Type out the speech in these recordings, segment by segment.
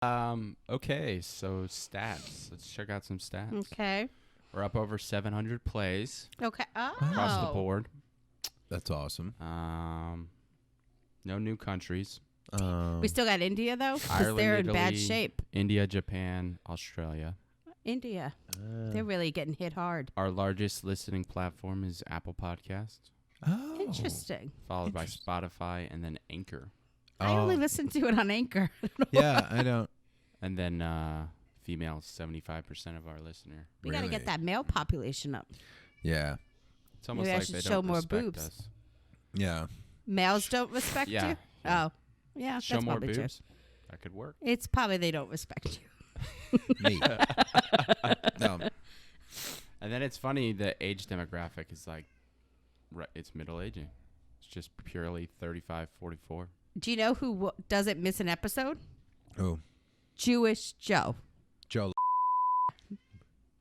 Okay, so stats. Let's check out some stats. Okay. We're up over 700 plays Okay. Oh. across the board. That's awesome. No new countries. We still got India, though, because Ireland, they're in bad Italy, shape. India, Japan, Australia. India. They're really getting hit hard. Our largest listening platform is Apple Podcasts, Oh. Interesting. followed by Spotify, and then Anchor. I only listen to it on Anchor. Yeah, I don't. And then females, 75% of our listener. We got to Really? get that male population up. Yeah. It's almost Maybe I like should they show don't more respect boobs. us. Yeah. Males don't respect Yeah, you? yeah. Oh. Yeah, Show that's more probably true. boobs. That could work. It's probably they don't respect you. Me. No. And then it's funny, the age demographic is like, it's middle aging. It's just purely 35, 44. Do you know who doesn't miss an episode? Oh. Jewish Joe. Joe.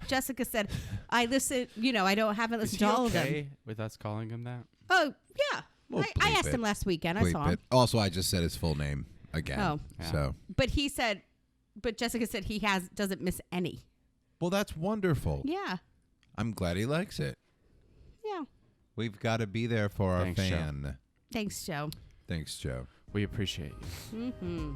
Jessica said, I listen, I haven't Is listened he to all of them. okay with us calling him that? Oh, yeah. Well, I bleep asked it. him last weekend. I saw Bleep him. it. Also, I just said his full name again. Oh. Yeah. So. But Jessica said he doesn't miss any. Well, that's wonderful. Yeah. I'm glad he likes it. Yeah. We've got to be there for our Thanks, Joe. fan. Thanks, Joe. Thanks, Joe. We appreciate you. Mm-hmm.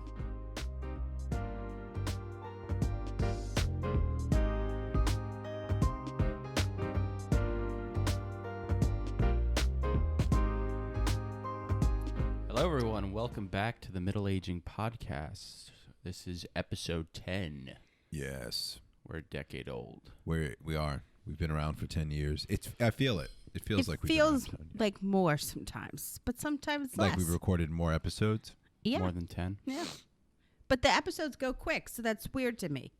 Hello, everyone. Welcome back to the Middle Aging Podcast. This is episode 10. Yes. We're a decade old. We are. We've been around for 10 years. I feel it. It feels like we've been around 10 years. like more sometimes, but sometimes less. Like we've recorded more episodes. Yeah. More than 10. Yeah. But the episodes go quick, so that's weird to me.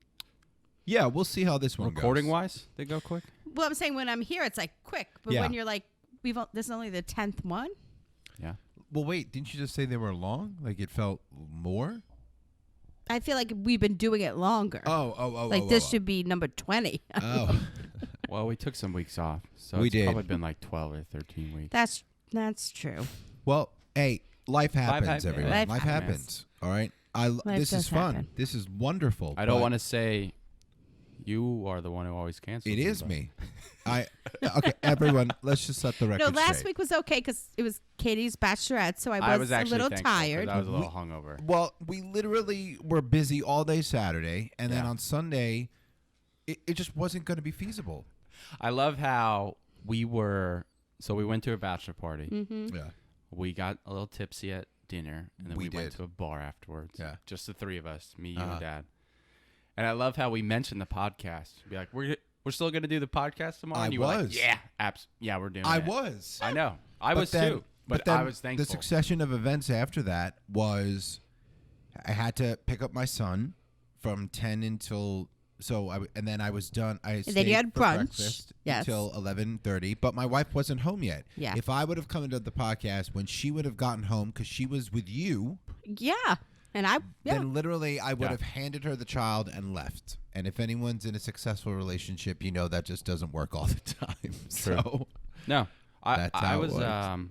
Yeah, we'll see how this one goes. Recording-wise, they go quick? Well, I'm saying when I'm here, it's like quick. But Yeah. when you're like, this is only the 10th one. Yeah. Well, wait, didn't you just say they were long? Like it felt more? I feel like we've been doing it longer. Oh. Like this should be number 20. Oh. Well, we took some weeks off, so We it's did. probably been like 12 or 13 weeks. That's true. Well, hey, life happens, happens. everyone. Life Life happens. happens. All right? This does is fun. happen. This is wonderful. I don't but want to say you are the one who always cancels. It is but- me. Okay, everyone, let's just set the record No, last straight. week was okay because it was Katie's bachelorette, so I I was was a actually little thankful 'cause tired. I was a little hungover. Well, we literally were busy all day Saturday, and then Yeah. on Sunday, it just wasn't going to be feasible. I love how we went to a bachelor party. Mm-hmm. Yeah. We got a little tipsy at dinner, and then We we went did. to a bar afterwards. Yeah. Just the three of us, me, you, Uh-huh. and Dad. And I love how we mentioned the podcast. Be like, we're still going to do the podcast tomorrow? I And you were was. like, yeah, we're doing I it. was. I know. I was then- too. But then I was thankful. The succession of events after that was I had to pick up my son from 10 until and then I was done. I then stayed you had for brunch. breakfast Yes. until 11:30, but my wife wasn't home yet. Yeah. If I would have come into the podcast when she would have gotten home because she was with you, Yeah. And then literally I would Yeah. have handed her the child and left. And if anyone's in a successful relationship, you know that just doesn't work all the time. So No. That's I how it was works.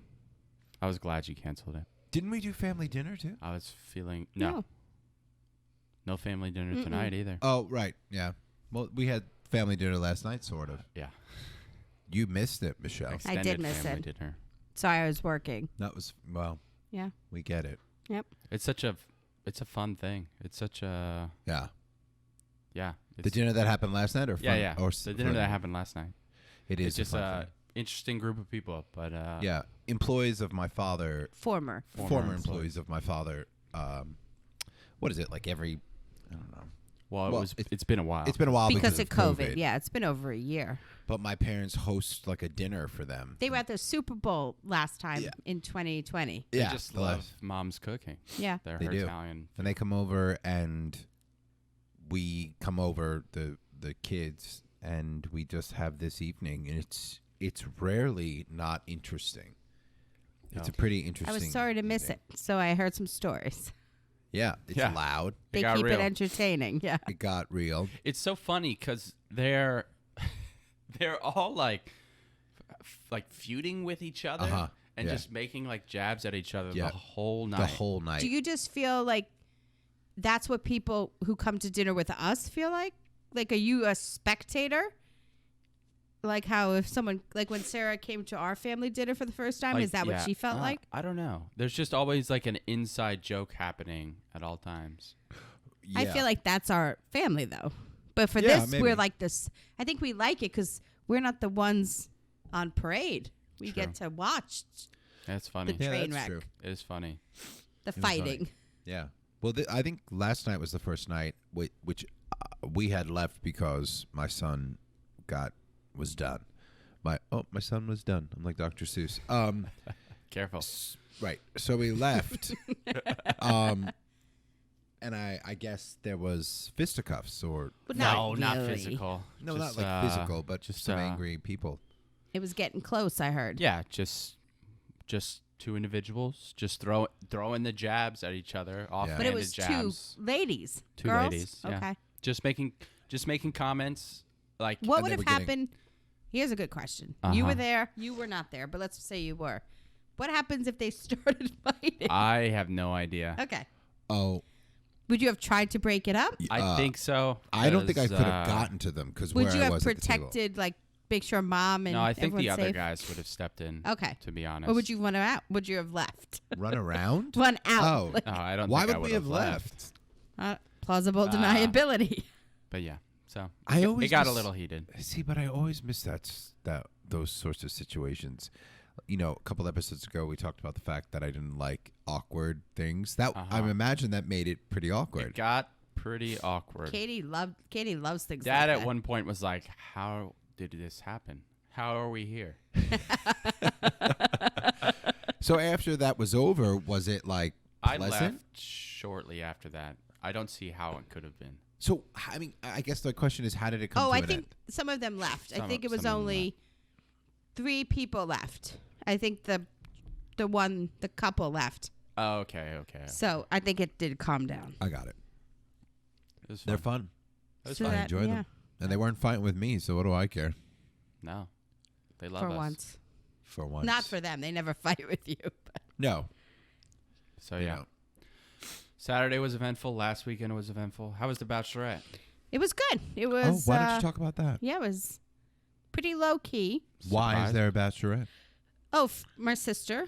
I was glad you canceled it. didn't we do family dinner too? I was feeling no family dinner tonight either. Oh, right. Yeah. Well, we had family dinner last night, sort of. Yeah. You missed it, Michelle. I did Extended miss family it. dinner. sorry, I was working. That was, well, Yeah. we get it. Yep. It's a fun thing. It's such a Yeah. yeah. The dinner that happened last night or fun? Yeah. Or The dinner that happened last night. It is It's just a fun a thing. interesting group of people, but Yeah. Employees of my father, Former. former employees of my father, what is it, like every, I don't know. Well, it's been a while. It's been a while Because of of COVID. Yeah, it's been over a year. But my parents host like a dinner for them. They were at the Super Bowl last time Yeah. in 2020. They Yeah. just the love last- mom's cooking. Yeah. They're They her do. Italian. And they come over and we come over, the kids, and we just have this evening, and it's rarely not interesting. It's a No. pretty I interesting. was sorry to miss evening. it, so I heard some stories. Yeah, it's Yeah. loud. They got keep real. it entertaining. Yeah. It got real. It's so funny because they're all like feuding with each other Uh-huh. and Yeah. just making like jabs at each other Yeah. the whole night. The whole night. Do you just feel like that's what people who come to dinner with us feel like? Like, are you a spectator? Like how if someone, like when Sarah came to our family dinner for the first time, Like, is that what yeah, she felt like? I don't know. There's just always like an inside joke happening at all times. I feel like that's our family, though. But for Yeah, this, maybe. we're like this. I think we like it because we're not the ones on parade. We True. get to watch That's funny. The Yeah, train that's wreck. true. It is funny. the was funny. fighting. Yeah. Well, I think last night was the first night which we had left because my son was done. My son was done. I'm like Dr. Seuss. Careful. Right. So we left. And I guess there was fisticuffs or But No, not really. physical. no, Just, not like physical, but just, some angry people. It was getting close, I heard. Yeah, just two individuals just throwing the jabs at each other. Offhanded But it was jabs. two ladies. Two Girls? ladies. Yeah. Okay. Just making comments like What And would they have were getting- happened? Here's a good question. You Uh-huh. were there. You were not there, but let's say you were. What happens if they started fighting? I have no idea. Okay. Oh, Would you have tried to break it up? I think so. I don't think I 'cause, could have gotten to them because where Would you I have was at the table. protected, like, make sure mom and No, I think the everyone's other safe? guys would have stepped in. Okay. To be honest. Or would you want to out? Would you have left? Run around? Run out. Oh. Like, No, I don't. Why think would I we have left? plausible deniability. But yeah, so I always it got a just- little heated. See, but I always miss those sorts of situations. You know, a couple episodes ago, we talked about the fact that I didn't like awkward things. That I imagine that made it pretty awkward. It got pretty awkward. Katie loves things Dad like at that. one point was like, "How did this happen? How are we here?" So after that was over, was it like I pleasant? left shortly after that. I don't see how it could have been. So I mean, I guess the question is, how did it come? Oh, to I an think end? some of them left. I Some think of- it was some of them only 3 people left. I think the couple left. Oh, okay. So I think it did calm down. I got it. It was They're fun. fun. It was So fun. I that- enjoy yeah. them, and they weren't fighting with me. So what do I care? No, they love For us. once. For once, Not for them. They never fight with you. But no. So you yeah, know. Saturday was eventful. Last weekend was eventful. How was the Bachelorette? it was good. It Oh, was. why don't you talk about that? Yeah, it was pretty low key. Why is Surprise? there a bachelorette? Oh, my sister.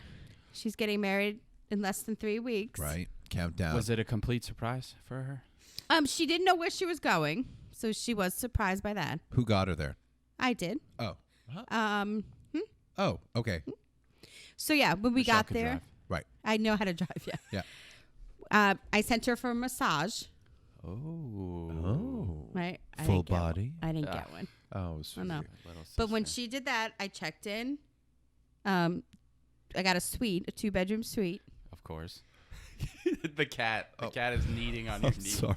She's getting married in less than 3 weeks. Right, countdown. Was it a complete surprise for her? She didn't know where she was going, so she was surprised by that. Who got her there? I did. Oh, Oh, okay, so yeah, when we Michelle got could there, drive. right. I know how to drive. Yeah. Yeah. I sent her for a massage. Oh. Oh, Right. I full didn't get one. body. I didn't Ah. get one. Oh, I sweet. know. Little But when sister. she did that, I checked in. I got a suite, a 2-bedroom suite. Of course. The cat is kneading on your knee. Sorry,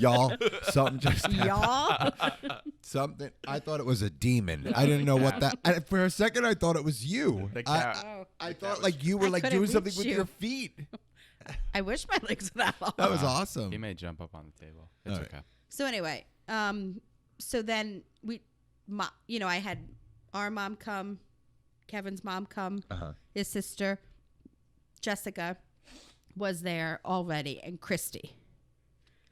y'all. Something just happened. Y'all. Something. I thought it was a demon. I didn't know what that. And for a second, I thought it was you. The cat. I thought like you were I like couldn't doing something reach with you. your feet. I wish my legs were that long. That was awesome. He may jump up on the table. It's All right. okay. So anyway, so then I had our mom come, Kevin's mom come, his sister, Jessica, was there already, and Christy.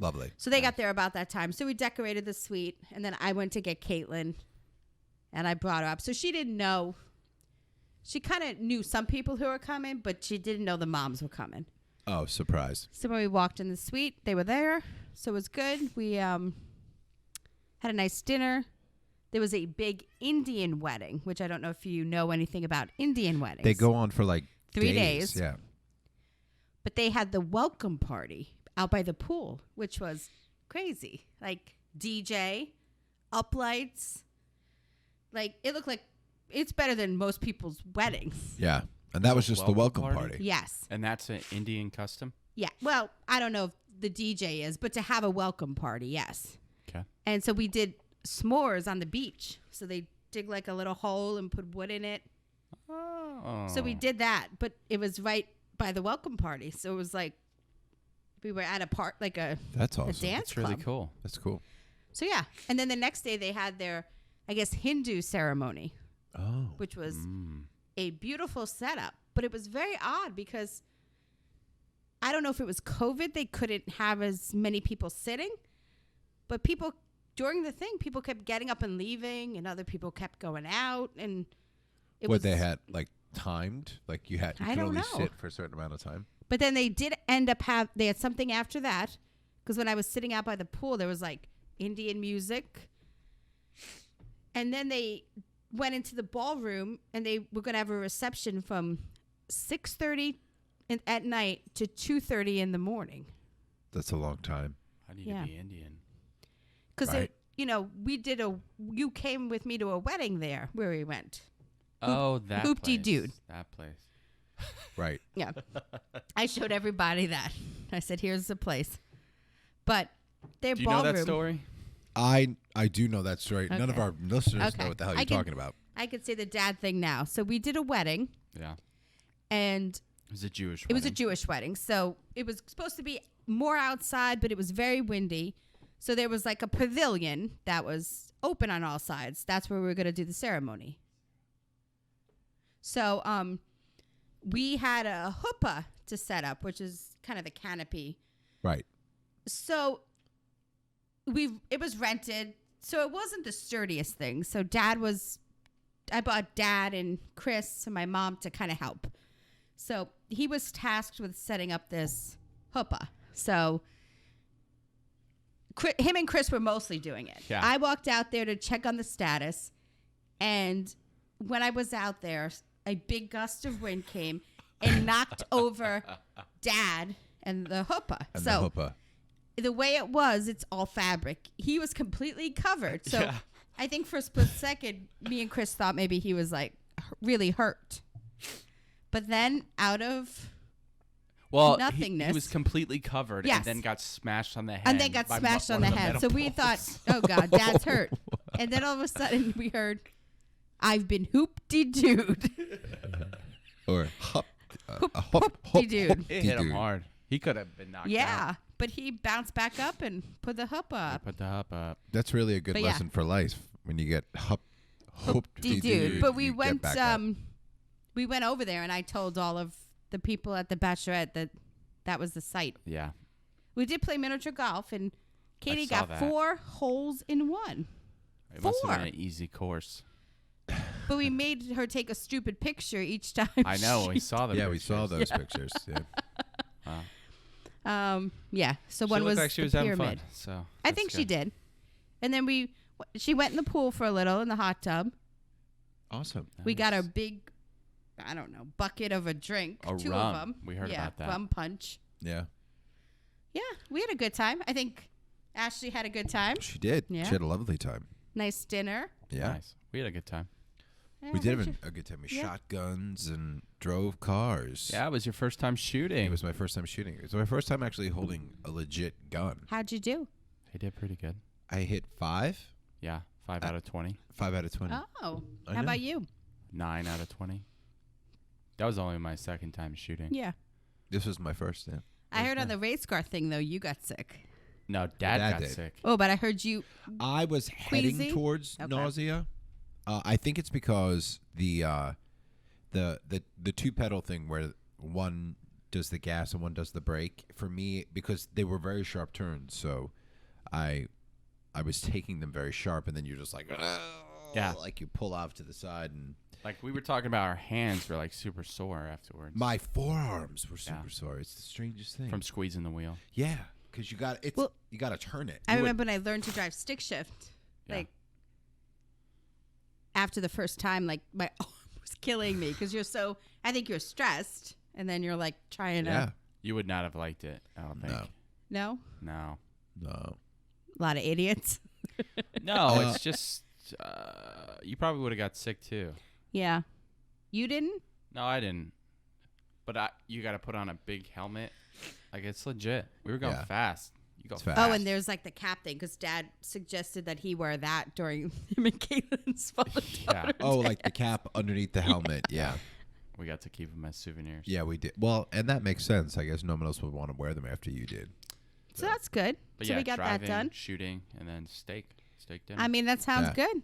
Lovely. So they got there about that time. So we decorated the suite, and then I went to get Caitlin, and I brought her up. So she didn't know. She kind of knew some people who were coming, but she didn't know the moms were coming. Oh, surprise. So when we walked in the suite, they were there. So it was good. We had a nice dinner. There was a big Indian wedding, which I don't know if you know anything about Indian weddings. They go on for like 3 days. Yeah. But they had the welcome party out by the pool, which was crazy. Like DJ, uplights. Like it looked like it's better than most people's weddings. Yeah. And that was just the Welcome welcome party? party. Yes. And that's an Indian custom? Yeah. Well, I don't know if the DJ is, but to have a welcome party, yes. Okay. And so we did s'mores on the beach. So they dig like a little hole and put wood in it. Oh. So we did that, but it was right by the welcome party. So it was like we were at That's a awesome. dance It's really club. cool. That's cool. So yeah. And then the next day they had their, I guess, Hindu ceremony, Oh. which was a beautiful setup. But it was very odd because I don't know if it was COVID, they couldn't have as many people sitting, but people during the thing, people kept getting up and leaving, and other people kept going out, and they had like timed, like you could only sit for a certain amount of time. But then they did end up they had something after that, because when I was sitting out by the pool, there was like Indian music, and then they went into the ballroom, and they were going to have a reception from 6:30 at night to 2:30 in the morning. That's a long time. I need to be Indian. Because you came with me to a wedding there where we went. Oh, that Hoopty place. dude. That place. Right. Yeah. I showed everybody that. I said, here's the place. But their Do you ballroom. know that story? I do know that story. Okay. None of our listeners Okay. know what the hell you're talking about. I could say the dad thing now. So we did a wedding. Yeah. And It was a Jewish it was a wedding. Jewish wedding. So it was supposed to be more outside, but it was very windy. So there was like a pavilion that was open on all sides. That's where we were going to do the ceremony. So we had a huppah to set up, which is kind of the canopy. Right. So it was rented. So it wasn't the sturdiest thing. So I bought Dad and Chris and my mom to kind of help. So he was tasked with setting up this huppah. So him and Chris were mostly doing it. Yeah. I walked out there to check on the status. And when I was out there, a big gust of wind came and knocked over Dad and the huppah. And so the huppah. the way it was, it's all fabric. He was completely covered. So Yeah. I think for a split second, me and Chris thought maybe he was like really hurt. But then out of nothingness. He was completely covered Yes. and then got smashed on the head. and then got by smashed on one the of head. metal So we poles. thought, oh God, Dad's hurt. And then all of a sudden we heard, I've been hoopty-dooed. Or Hoopty-dooed. It hit him hard. He could have been knocked out. Yeah. But he bounced back up and put the huppah up. Put the hop up. That's really a good But yeah. lesson for life when you get Hoopty-dooed. But we you get went back up. we went over there and I told all of the people at the bachelorette that was the site. Yeah. We did play miniature golf and Katie saw got that. 4 holes in 1. It must have 4. been an easy course. But we made her take a stupid picture each time. I know. We saw them. Yeah, we saw those pictures. Yeah. Wow. Yeah. So She one looked was like she the was having pyramid. fun. So I think she did. And then she went in the pool for a little in the hot tub. Awesome. We got a big, I don't know, bucket of a drink. A 2 rum. of them. We heard about that. Rum punch. Yeah. Yeah, we had a good time. I think Ashley had a good time. She did. Yeah. She had a lovely time. Nice dinner. Yeah. Nice. We had a good time. Yeah, We did what'd have you- a good time. We Yeah. shot guns and drove cars. Yeah, it was your first time shooting. It was my first time shooting. It was my first time actually holding a legit gun. How'd you do? He did pretty good. I hit 5. Yeah, 5 out of 20. 5 out of 20. Oh, I how know. about you? 9 out of 20. That was only my second time shooting. Yeah. This was my first, yeah. I heard on the race car thing, though, you got sick. No, Dad got did. sick. Oh, but I heard you. I was heading Queasy? towards Okay. nausea. I think it's because the 2-pedal thing where one does the gas and one does the brake. For me, because they were very sharp turns, so I was taking them very sharp, and then you're just like, Yeah. like you pull off to the side, and Like, we were talking about our hands were, like, super sore afterwards. my forearms were Yeah. super sore. It's the strangest thing. From squeezing the wheel. Yeah, because you got to turn it. I remember when I learned to drive stick shift, Yeah. like after the first time, like my arm was killing me because I think you're stressed, and then you're like trying to. Yeah. You would not have liked it, I don't think. No. No, No. No. a lot of idiots. No, it's just, you probably would have got sick, too. Yeah, you didn't. No, I didn't. But you got to put on a big helmet. Like, it's legit. We were going Yeah. fast. You go It's fast. fast. Oh, and there's like the cap thing because Dad suggested that he wear that during him and Caitlin's Yeah. Oh, like the cap underneath the helmet. Yeah. We got to keep them as souvenirs. Yeah, we did. Well, and that makes sense. I guess no one else would want to wear them after you did. So that's good. But So yeah, we got driving, that done. shooting, and then steak dinner. I mean, that sounds Yeah. good.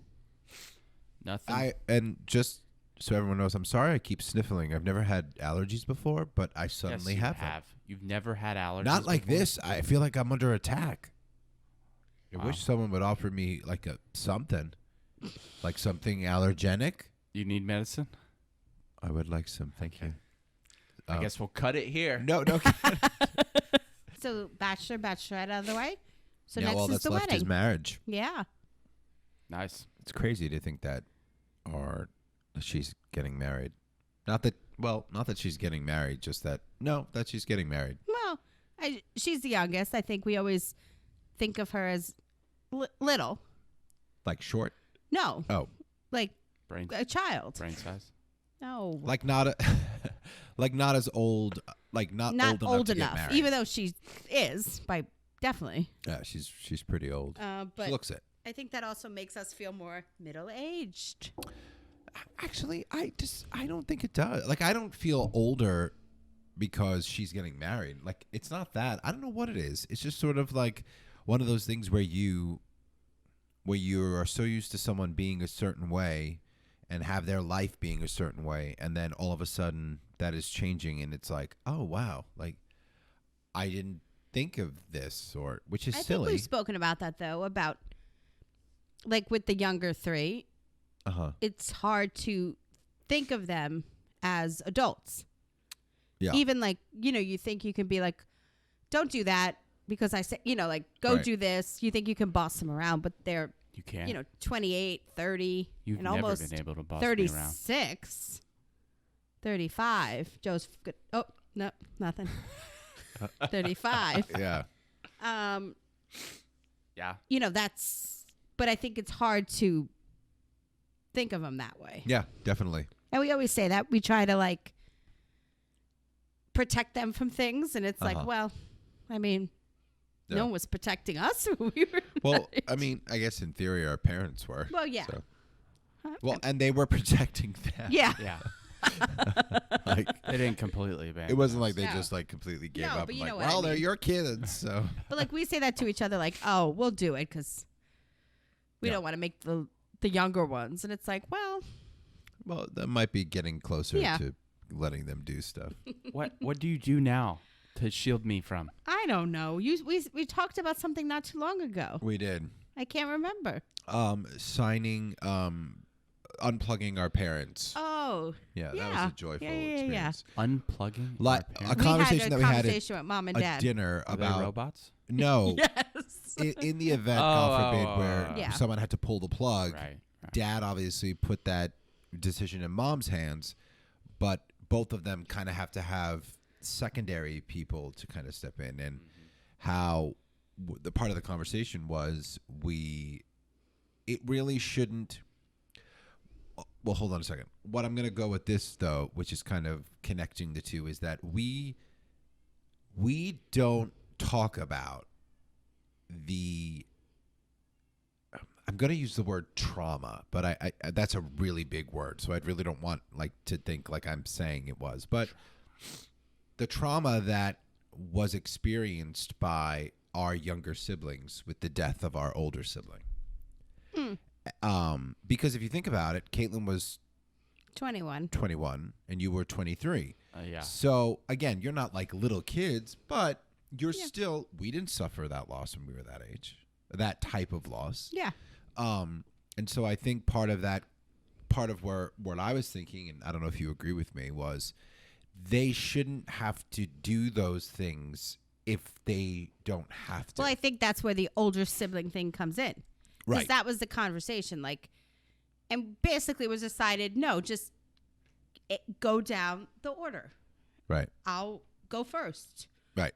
Nothing. And just so everyone knows, I'm sorry I keep sniffling. I've never had allergies before, but I suddenly Yes, you have them. You've never had allergies. Not like before? this. I feel like I'm under attack. I Wow. wish someone would offer me like something allergenic. You need medicine? I would like some. Thank you. I guess we'll cut it here. No. So bachelor, bachelorette out of the way. So Now next all is that's the left wedding. is marriage. Yeah. Nice. It's crazy to think that she's getting married. Not that she's getting married, just that she's getting married. Well, she's the youngest. I think we always think of her as little. Like short? No, Oh, like Brain a child. brain size. No, like not as old. Like not old enough to get married. even though she is by definitely. Yeah, she's pretty old. But She looks it. I think that also makes us feel more middle-aged. Actually, I don't think it does. Like, I don't feel older because she's getting married. Like, it's not that. I don't know what it is. It's just sort of like one of those things where you are so used to someone being a certain way and have their life being a certain way, and then all of a sudden that is changing, and it's like, oh wow, like I didn't think of this, or which is I silly. think we've spoken about that though, about like with the younger three. It's hard to think of them as adults. Yeah. Even like, you think you can be like, don't do that because I say, like, go Right. do this. You think you can boss them around, but they're, You can't. 28, 30, You've and never almost been able to boss me around. 36, 35. Joe's good. Oh, no, nothing. 35. Yeah. Yeah. But I think it's hard to think of them that way. Yeah, definitely. And we always say that. We try to like protect them from things. And it's like, well, I mean, Yeah. no one was protecting us when we were. Well, that I age. mean, I guess in theory our parents were. Well, yeah. So. Well, and they were protecting them. Yeah. Yeah. Like, They didn't completely abandon. it wasn't like they No. just like completely gave No, up. but And you like, know what I well, they're mean. your kids, so. But like we say that to each other, like, oh, we'll do it because we Yeah. don't want to make the younger ones. And it's like, well, Well, that might be getting closer Yeah. to letting them do stuff. What do you do now to shield me from? I don't know. We talked about something not too long ago. We did. I can't remember. Signing, unplugging our parents. Oh, Yeah, that yeah. was a joyful Yeah. experience. Unplugging? Like our a parents? conversation that we had at conversation with mom and a dad. dinner Are they about robots? no. Yes. In the event, God forbid, where Yeah. someone had to pull the plug, Right. Dad obviously put that decision in Mom's hands, but both of them kind of have to have secondary people to kind of step in. And how the part of the conversation was it really shouldn't. Well, hold on a second. What I'm going to go with this, though, which is kind of connecting the two, is that we don't talk about I'm going to use the word trauma, but I that's a really big word, so I really don't want to think like I'm saying it was. But the trauma that was experienced by our younger siblings with the death of our older sibling. Because if you think about it, Caitlin was 21. 21 and you were 23. Yeah. So again, you're not like little kids, but you're still. We didn't suffer that loss when we were that age, that type of loss. Yeah. And so I think part of what I was thinking, and I don't know if you agree with me, was they shouldn't have to do those things if they don't have to. Well, I think that's where the older sibling thing comes in. Because Right. that was the conversation. And basically it was decided, no, just go down the order. Right. I'll go first. Right.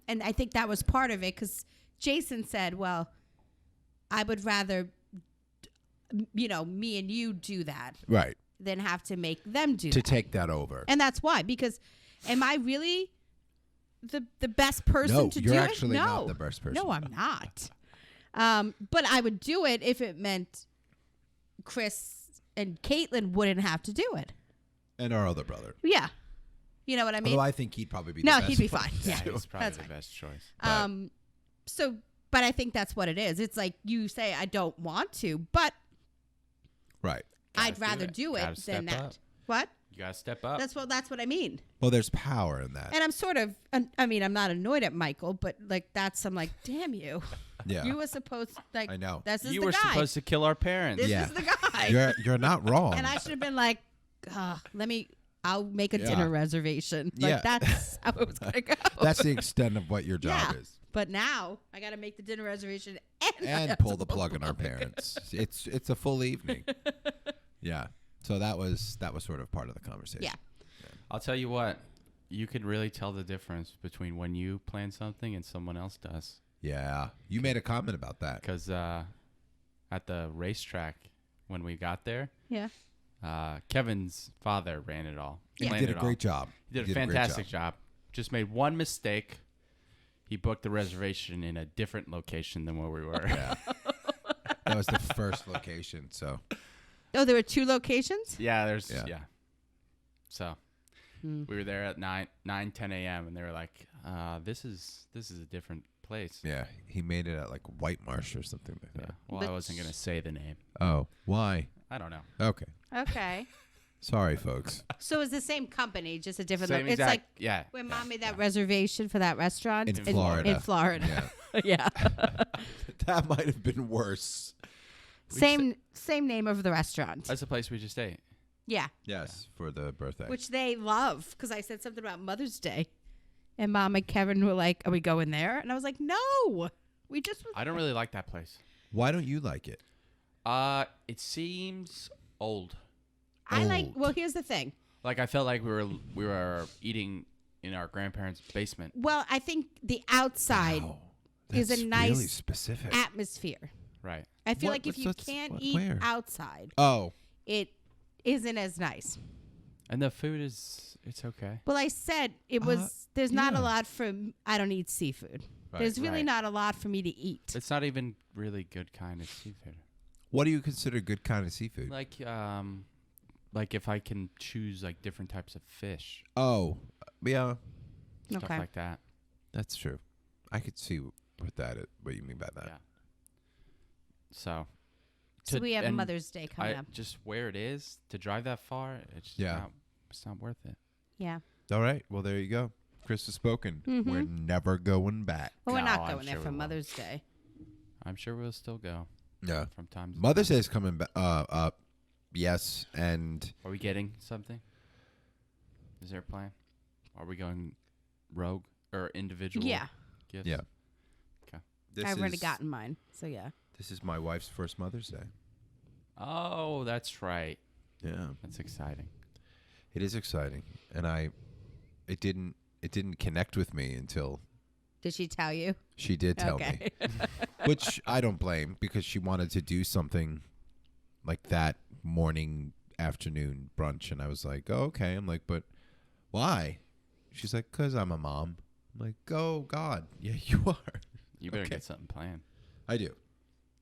And I think that was part of it because Jason said, well, I would rather, me and you do that Right. than have to make them do To that. take that over. And that's why, because am I really the best person No, to you're do it? actually No. not the best person. No, I'm not. But I would do it if it meant Chris and Caitlin wouldn't have to do it. And our other brother. Yeah. You know what I mean? Although I think he'd probably be the No, best he'd be one fine. to Yeah. do He's it. probably That's the fine. best choice. But I think that's what it is. It's like you say, I don't want to, but Right. I'd rather do it Gotta than step that. up. What? You gotta step up. That's what I mean. Well, there's power in that. And I'm sort of, I mean, I'm not annoyed at Michael, but like I'm like, damn you. Yeah. You were supposed like I know. This is You the were guy. supposed to kill our parents. This Yeah. is the guy. You're not wrong. And I should have been like, I'll make a Yeah. dinner reservation. Like Yeah. that's how it was gonna go. That's the extent of what your job Yeah. is. But now I got to make the dinner reservation and, I And have pull to the plug on our parents. It's a full evening. Yeah. So that was sort of part of the conversation. Yeah. I'll tell you what. You could really tell the difference between when you plan something and someone else does. Yeah. You made a comment about that. Because at the racetrack when we got there, Yeah. Kevin's father ran it all. He planned did a it great job. He did a great fantastic job. Just made one mistake. He booked the reservation in a different location than where we were. Yeah. That was the first location. So Oh, there were 2 locations? Yeah, Yeah. So we were there at 10 a.m. and they were like, "This is a different place." yeah, he made it at like White Marsh or something like Yeah. that. Well, I wasn't gonna say the name. Oh, why? I don't know. Okay. Okay. Sorry, folks. So it's the same company, just a different Same It's exact. like Yeah. when Mom made that reservation for that restaurant In Florida. In Florida. Yeah. Yeah. That might have been worse. Same name of the restaurant. That's the place we just ate. Yeah. Yes, for the birthday. Which they love because I said something about Mother's Day. And Mom and Kevin were like, "Are we going there?" And I was like, "No. We just I don't really like that place. Why don't you like it? It seems old. I like Old. well, here's the thing. Like I felt like we were eating in our grandparents' basement. Well, I think the outside Wow. is a That's nice really specific. atmosphere. Right. I feel What- like if you what's- can't what- eat where? outside, Oh, it isn't as nice. And the food it's okay. Well, I said it was. There's not yeah. a lot for. I don't eat seafood. Right, There's really right. not a lot for me to eat. It's not even really good kind of seafood. what do you consider good kind of seafood? Like if I can choose like different types of fish, Oh, yeah, stuff Okay. like that. that's true. I could see what you mean by that. Yeah. So. So we have and Mother's Day coming up. just where it is to drive that far, it's Yeah. it's not worth it. Yeah. All right. Well, there you go. Chris has spoken. Mhm. We're never going back. Well, we're No, not I'm going there sure for we will. Mother's Day. I'm sure we'll still go Yeah. from time to Mother's time. Day is coming up. Yes, and Are we getting something? Is there a plan? Are we going rogue or individual Yeah. gifts? yeah. Okay. This I've already is- gotten mine. So yeah. This is my wife's first Mother's Day. Oh, that's right. Yeah. That's exciting. It is exciting, and it didn't connect with me until Did she tell you? she did tell me, Okay. which I don't blame because she wanted to do something like that morning, afternoon brunch, and I was like, oh, okay. I'm like, but why? She's like, 'cause I'm a mom. I'm like, oh God, yeah, you are. You better Okay. get something planned. I do.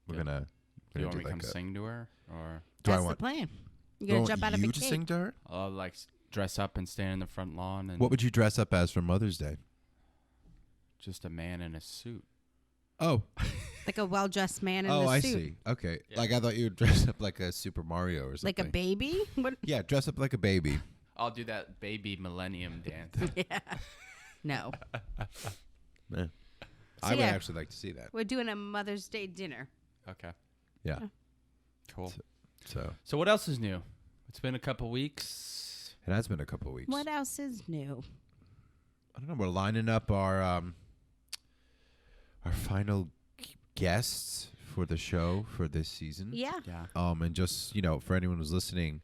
We're Good. gonna. Do you want me to like come sing to her, or Do I That's the want? plan. You're do I gonna want jump out of you a to cake. sing to her? like dress up and stand in the front lawn and What would you dress up as for Mother's Day? just a man in a suit? Oh, Like a well-dressed man in oh, a I suit. see. Okay, Yeah. like I thought you would dress up like a Super Mario or something. Like a baby? What? Yeah, dress up like a baby. I'll do that baby millennium dance. Yeah. No. Yeah. I would yeah. actually like to see that. We're doing a Mother's Day dinner. Okay. Yeah. Cool. So So what else is new? It's been a couple weeks. it has been a couple of weeks. What else is new? I don't know. We're lining up our final guests for the show for this season. Yeah. Yeah. And just for anyone who's listening,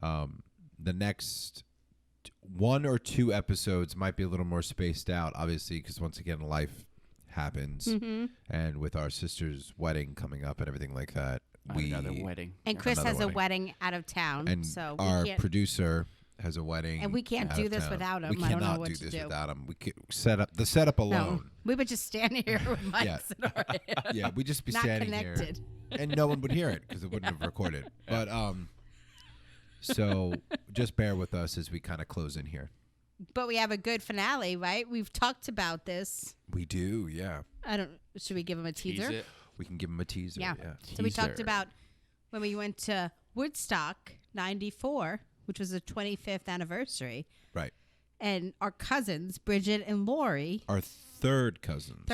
the next 1 or 2 episodes might be a little more spaced out, obviously, because once again, life happens, Mm-hmm. and with our sister's wedding coming up and everything like that, Another wedding. And Chris Another has a wedding. wedding out of town, and so our we can't. producer has a wedding, And we can't out do of this town. without him. We I don't know cannot what do to this do. without him. We could the setup No, alone. we would just stand here with mics Yeah. in our hand. Yeah, we'd just be Not standing connected. here, and no one would hear it because it wouldn't have recorded. But so just bear with us as we kind of close in here. But we have a good finale, right? We've talked about this. We do, yeah. Should we give him a Tease teaser? it. We can give them a teaser. Yeah. Yeah. So we talked Teaser. about when we went to Woodstock 94, which was the 25th anniversary. Right. And our cousins, Bridget and Lori. Our third cousins.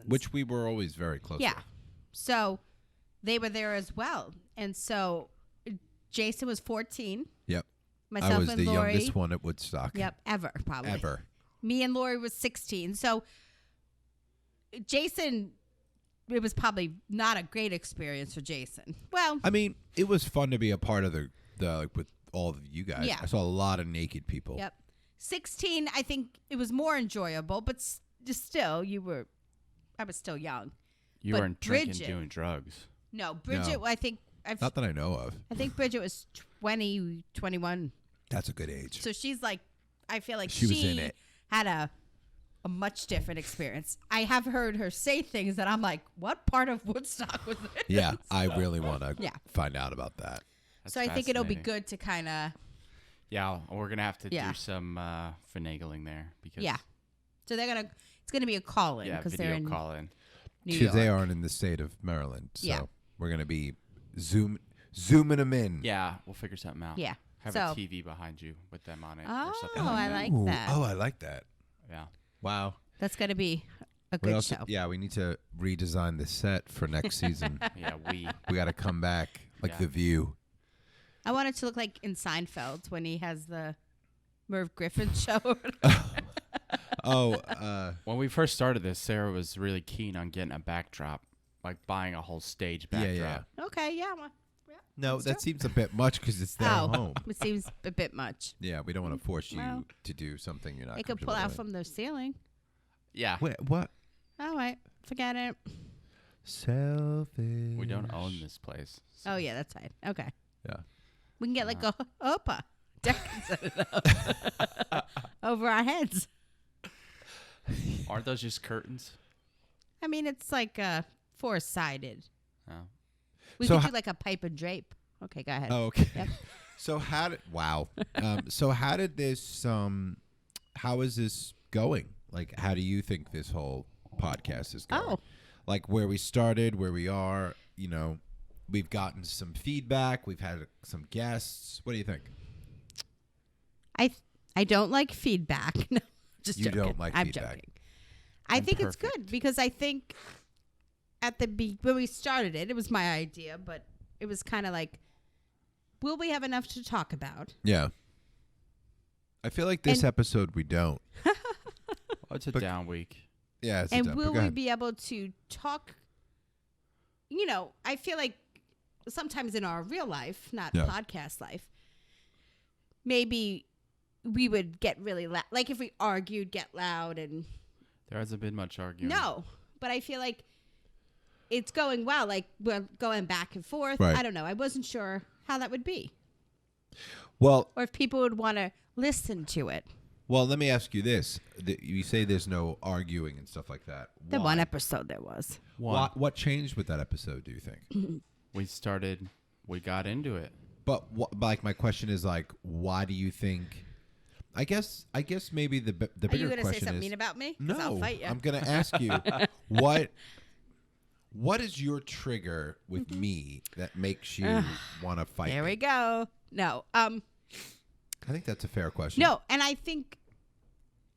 Which we were always very close Yeah. with. So they were there as well. And so Jason was 14. Yep. Myself I was and the Lori. youngest one at Woodstock. Yep, ever, probably. Ever. Me and Lori was 16. So Jason, it was probably not a great experience for Jason. Well, I mean, it was fun to be a part of the like with all of you guys. Yeah. I saw a lot of naked people. yep. 16, I think it was more enjoyable, but just still, I was still young. You But weren't drinking, Bridget- doing drugs. No, Bridget, No. I think Not that I know of. I think Bridget was 20, 21. That's a good age. So she's like, I feel like She was in it. had a much different experience. I have heard her say things that I'm like, what part of Woodstock was this? Yeah, I really want to Yeah. find out about that. That's So I think it'll be fascinating. good to kind of, Yeah, we're gonna have to Yeah. do some finagling there because yeah. So it's gonna be a call in yeah, because they're video in call in. New Because York. they aren't in the state of Maryland. So Yeah. we're going to be zooming them in. Yeah, we'll figure something out. Yeah. Have So- a TV behind you with them on it or Oh, something. I that. like Ooh, that. Oh, I like that. Yeah. Wow. That's gonna be a What good else? show. Yeah, we need to redesign the set for next season. Yeah, We got to come back like Yeah. The View. I want it to look like in Seinfeld when he has the Merv Griffin show. When we first started this, Sarah was really keen on getting a backdrop, like buying a whole stage Yeah, backdrop. yeah. Okay, yeah. No, Let's that do it. seems a bit much because it's their home. It seems a bit much. Yeah, we don't want to force you Well, to do something you're not. They could pull comfortable out doing. from the ceiling. Yeah. Wait, what? All right, forget it. Selfish. We don't own this place. so- Oh yeah, that's fine. Okay, Yeah. we can get like a opa deck and set it up over our heads. Aren't those just curtains? I mean, it's like four-sided. Oh. We So could ho- do like a pipe and drape. Okay, go ahead. Oh, okay. Yep. So how did so how did this how is this going? Like how do you think this whole podcast is going? Oh. Like where we started, where we are, we've gotten some feedback, we've had some guests. What do you think? I don't like feedback. No, just You joking. don't like I'm feedback. joking. I I'm think it's perfect. good because I think at when we started it was my idea, but it was kind of like, will we have enough to talk about? Yeah. I feel like this And- episode we don't. Oh, it's a But- down week. Yeah, it's a And dump, but will go we ahead. be able to talk? I feel like sometimes in our real life, not Yeah. podcast life, maybe we would get really loud. Like if we argued, get loud and There hasn't been much arguing. no. But I feel like it's going well. Like we're going back and forth. Right. I don't know. I wasn't sure how that would be, Well, or if people would want to listen to it. let me ask you this. You say there's no arguing and stuff like that. The Why? one episode there was. What changed with that episode, do you think? We got into it. But like my question is like, why do you think? I guess maybe the Are bigger you going to say question something is mean about me? 'Cause no. I'll fight you. I'm going to ask you what is your trigger with me that makes you want to fight? There me? we go. No. I think that's a fair question. No, and I think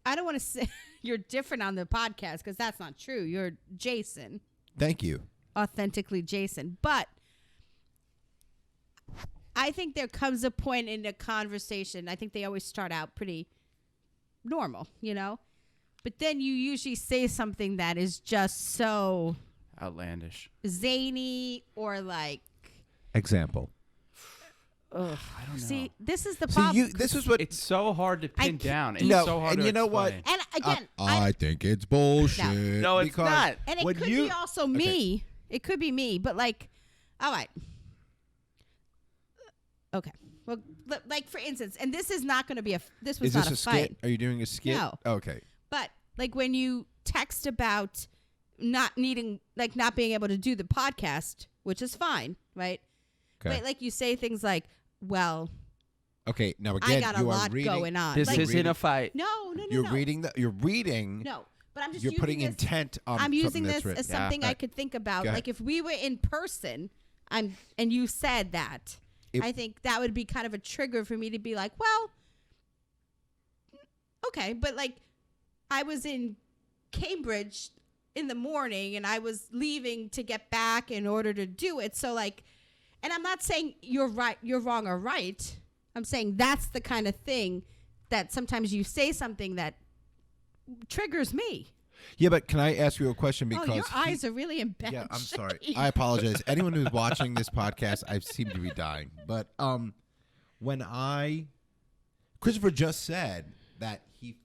I don't want to say you're different on the podcast because that's not true. You're Jason, Thank you. authentically Jason. But I think there comes a point in a conversation. I think they always start out pretty normal, But then you usually say something that is just so Outlandish. zany or like, Example. ugh. I don't know. See, this is the See, problem. this is what. It's so hard to pin can't- down. It's No, so hard and to you know what? explain. And again, I think it's bullshit. No, it's because not. And it when could you- be also me. It could be me, but like, all right. Okay. Well, like for instance, and this is not going to be this was Is not this a a fight. skit? Are you doing a skit? No. Okay. But like when you text about not being able to do the podcast, which is fine, right? Okay. But like you say things like, well, Okay. Now again, I got a you are lot reading. going on. This Like, isn't a fight. no. You're reading the. You're reading. No, but I'm just You're using putting this, intent on. I'm something using that's this as written. something I Right. could think about. Go ahead. Like if we were in person, and you said that. I think that would be kind of a trigger for me to be like, well, okay, but like I was in Cambridge in the morning and I was leaving to get back in order to do it. So like, and I'm not saying you're right, you're wrong or right. I'm saying that's the kind of thing that sometimes you say something that triggers me. Yeah, but can I ask you a question? Because your eyes are really in bad Yeah, I'm shape. sorry. I apologize. Anyone who's watching this podcast, I seem to be dying. But when Christopher just said that he.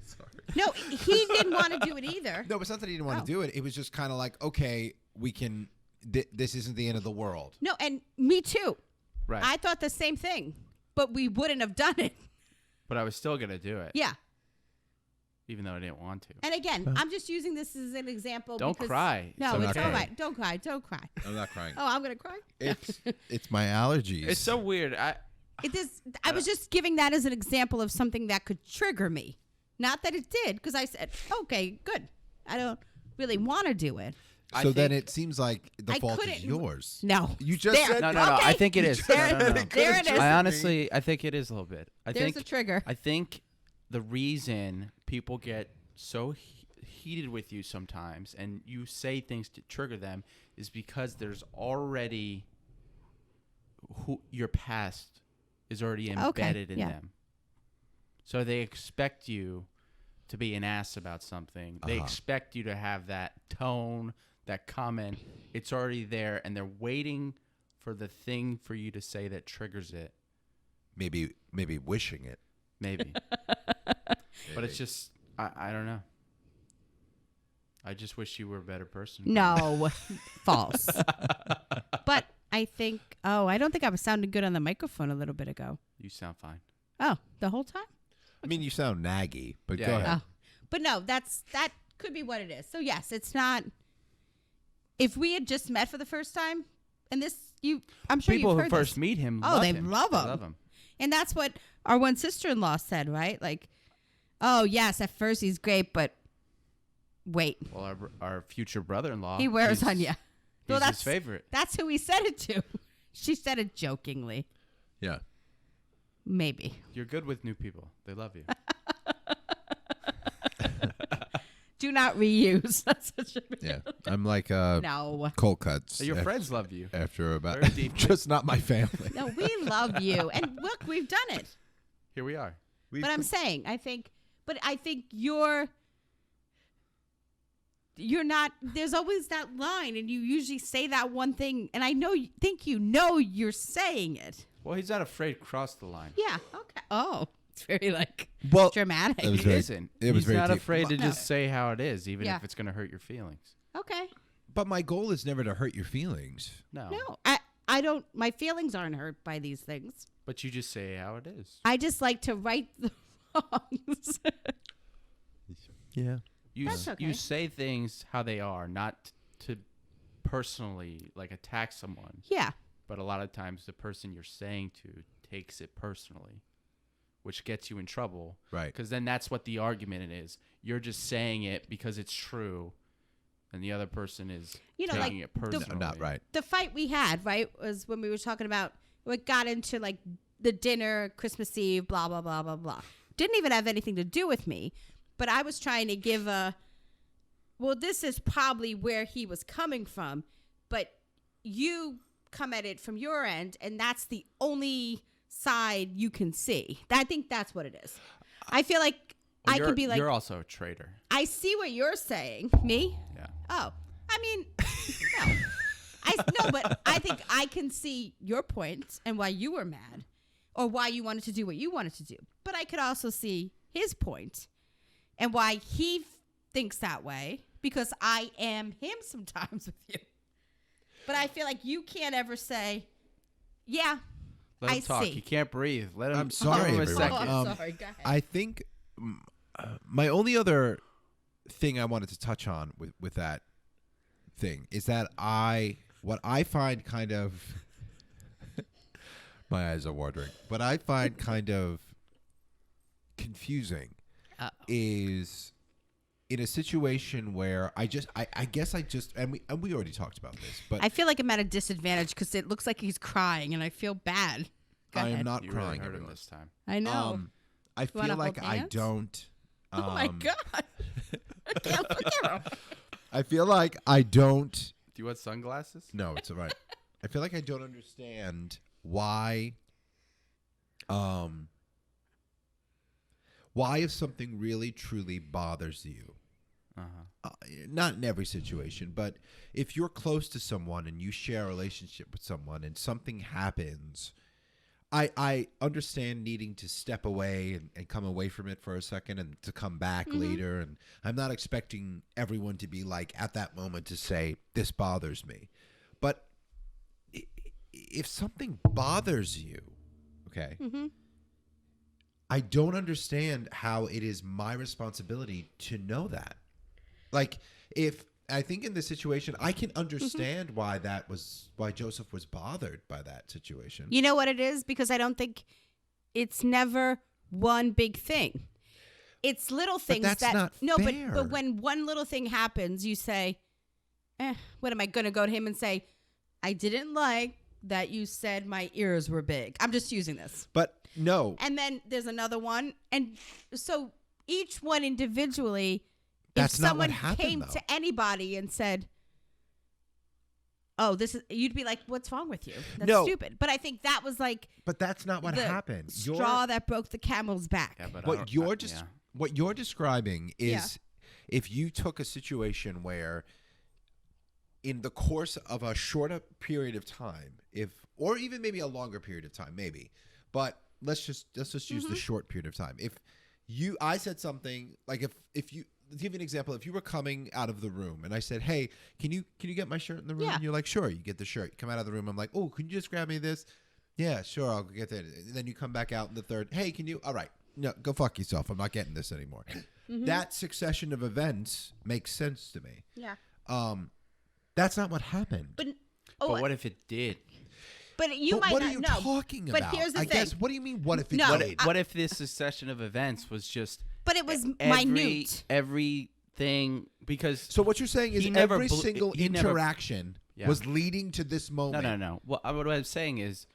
Sorry. No, he didn't want to do it either. No, it's not that he didn't want to do it. It was just kind of like, okay, we can. This isn't the end of the world. No, and me too. Right. I thought the same thing, but we wouldn't have done it. But I was still going to do it. Yeah. Even though I didn't want to. And again, I'm just using this as an example. Don't because, cry. No, I'm it's not all crying. right. Don't cry. Don't cry. I'm not crying. Oh, I'm gonna cry. It's my allergies. It's so weird. I was just giving that as an example of something that could trigger me. Not that it did, because I said, okay, good. I don't really want to do it. So then it seems like the I fault is couldn't- yours. No. You just There. said No. Okay. I think it is. There, No. there it is. I think it is a little bit. There's a trigger. I think the reason people get so heated with you sometimes and you say things to trigger them is because there's already your past is already embedded in them. So they expect you to be an ass about something. They expect you to have that tone, that comment. It's already there, and they're waiting for the thing for you to say that triggers it. Maybe wishing it. Maybe. But it's just, I don't know. I just wish you were a better person. No, false. But I think, I don't think I was sounding good on the microphone a little bit ago. You sound fine. Oh, the whole time? I mean, you sound naggy, but Yeah, go yeah. ahead. Oh. But no, that could be what it is. So yes, it's not. If we had just met for the first time, and this, I'm sure People you've who heard first this. meet him Oh, love they him. love They him. love him. And that's what our one sister-in-law said, right? Like, oh yes, at first he's great, but wait, Well, our future brother-in-law. he wears he's- on you. He's Well, his favorite. That's who he said it to. She said it jokingly. Yeah. Maybe. You're good with new people. They love you. Do not reuse. That's such a Yeah. I'm like no. cold cuts. Your friends love you. After about Very deeply. just not my family. No, we love you. And look, we've done it. Here we are. But I'm saying, I think you're not, there's always that line, and you usually say that one thing, and I think you're saying it. Well, he's not afraid to cross the line. Yeah. Okay. Oh, it's very dramatic. It was He very- isn't. it was He's very not deep. afraid to No. just say how it is, even Yeah. if it's going to hurt your feelings. Okay. But my goal is never to hurt your feelings. No. No, I don't, my feelings aren't hurt by these things. But you just say how it is. I just like to right the wrongs. Yeah. That's okay. You say things how they are, not to personally attack someone. Yeah. But a lot of times the person you're saying to takes it personally, which gets you in trouble. Right. Because then that's what the argument is. You're just saying it because it's true, and the other person is taking it personally. No, not right. The fight we had, right, was when we were talking about what got into the dinner, Christmas Eve, blah, blah, blah, blah, blah. Didn't even have anything to do with me, but I was trying to give this is probably where he was coming from, but you come at it from your end, and that's the only side you can see. I think that's what it is. I feel like I can be like, you're also a traitor. I see what you're saying. Me? Yeah. Oh, I mean, no. No, but I think I can see your point and why you were mad or why you wanted to do what you wanted to do. But I could also see his point and why he thinks that way, because I am him sometimes with you. But I feel like you can't ever say, yeah, Let him I talk. see. He can't breathe. Let him. I'm sorry, give him a everyone. second. I'm sorry. Go ahead. I think my only other thing I wanted to touch on with that thing is that what I find kind of my eyes are watering. What I find kind of confusing is in a situation where I guess and we already talked about this, but I feel like I'm at a disadvantage because it looks like he's crying, and I feel bad. Go I am ahead. not You really crying hurt him everyone. this time. I know. I wanna feel like hold I hands? don't. Oh my god! I can't look at him. I feel like I don't. Do you want sunglasses? No, it's all right. I feel like I don't understand why. Why if something really truly bothers you, not in every situation, but if you're close to someone and you share a relationship with someone and something happens, I understand needing to step away and come away from it for a second and to come back later. And I'm not expecting everyone to be like at that moment to say, this bothers me. But if something bothers you, okay, I don't understand how it is my responsibility to know that. Like, if I think in this situation, I can understand why Joseph was bothered by that situation. You know what it is? Because I don't think it's never one big thing. It's little things that's that not fair. But when one little thing happens, you say, what am I going to go to him and say? I didn't like that you said my ears were big. I'm just using this. But no. And then there's another one. And so each one individually, That's if not someone what happened, came though. to anybody and said, oh, this is, you'd be like, what's wrong with you? That's No. stupid. But I think that was like But that's not what the happened. straw that broke the camel's back. Yeah, but What you're describing is if you took a situation where in the course of a shorter period of time, or even maybe a longer period of time, maybe, but let's just use the short period of time. If I said something like if you, to give you an example, if you were coming out of the room and I said, hey, can you get my shirt in the room? Yeah. And you're like, sure. You get the shirt. You come out of the room. I'm like, oh, can you just grab me this? Yeah, sure. I'll get that. And then you come back out in the third. Hey, can you? All right. No, go fuck yourself. I'm not getting this anymore. That succession of events makes sense to me. Yeah. That's not what happened. But what if it did? But you But might what not are you know. talking But about? here's the I thing. guess. What do you mean? What if it No, did? What if this succession of events was just But it was every, minute. everything? Because So what you're saying is He never every bl- single he never- interaction Yeah. was leading to this moment. no. What I'm saying is,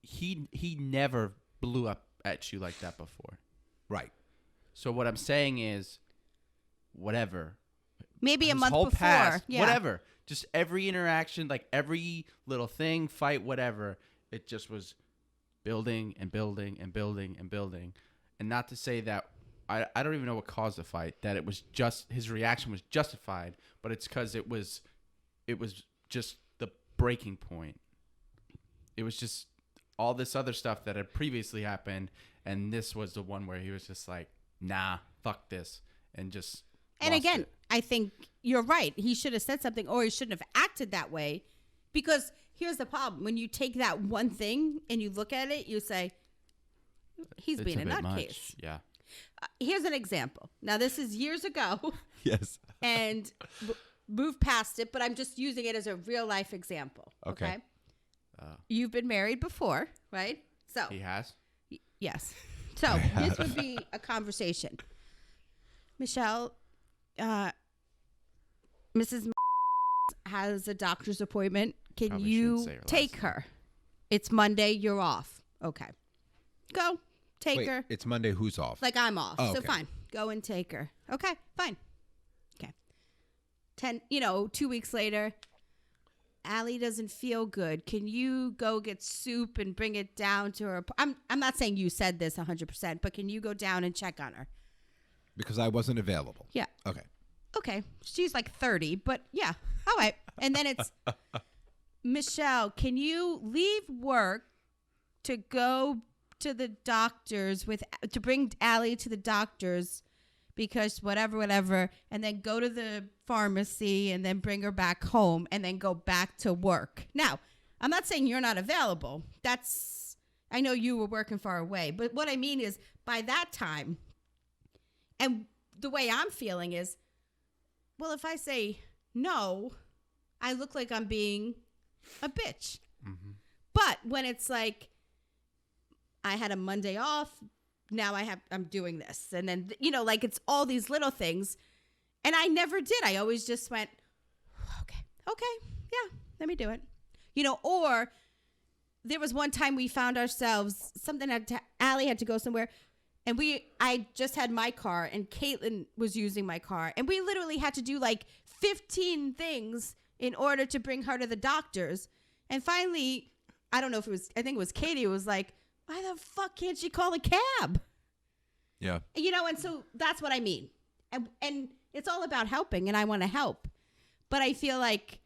he never blew up at you like that before. Right. So what I'm saying is, whatever. Maybe a His month whole before. past, Yeah. whatever. Just every interaction, like every little thing, fight, whatever. It just was building and building and building and building. And not to say that I don't even know what caused the fight. That it was just his reaction was justified, but it's because it was just the breaking point. It was just all this other stuff that had previously happened, and this was the one where he was just like, nah, fuck this, and just. And lost again, it. I think you're right. He should have said something, or he shouldn't have acted that way. Because here's the problem: when you take that one thing and you look at it, you say, "He's It's being a bit nutcase." much. Yeah. Here's an example. Now, this is years ago, Yes. and moved past it, but I'm just using it as a real life example. Okay. You've been married before, right? So He has. yes. So this would be a conversation. Michelle, Mrs. has a doctor's appointment. Can Probably you shouldn't say her last take name. her? It's Monday. You're off. Okay. Go. Take Wait, her. it's Monday. Who's off? Like I'm off. Oh, So okay. fine. Go and take her. Okay. Fine. Okay. 2 weeks later, Allie doesn't feel good. Can you go get soup and bring it down to her? I'm not saying you said this 100%, but can you go down and check on her? Because I wasn't available. Yeah. Okay. Okay. She's like 30, but yeah. All right. And then it's, Michelle, can you leave work to go to the doctors to bring Allie to the doctors because whatever, and then go to the pharmacy and then bring her back home and then go back to work. Now, I'm not saying you're not available. I know you were working far away, but what I mean is by that time, and the way I'm feeling is, well, if I say no, I look like I'm being a bitch. Mm-hmm. But when it's like, I had a Monday off, now I'm doing this. And then, like it's all these little things. And I never did. I always just went, okay, yeah, let me do it. Or there was one time we found ourselves, Allie had to go somewhere, and I just had my car, and Caitlin was using my car, and we literally had to do like 15 things in order to bring her to the doctors. And finally, I think it was Katie who was like, why the fuck can't she call a cab? Yeah. And so that's what I mean. And it's all about helping, and I want to help. But I feel like,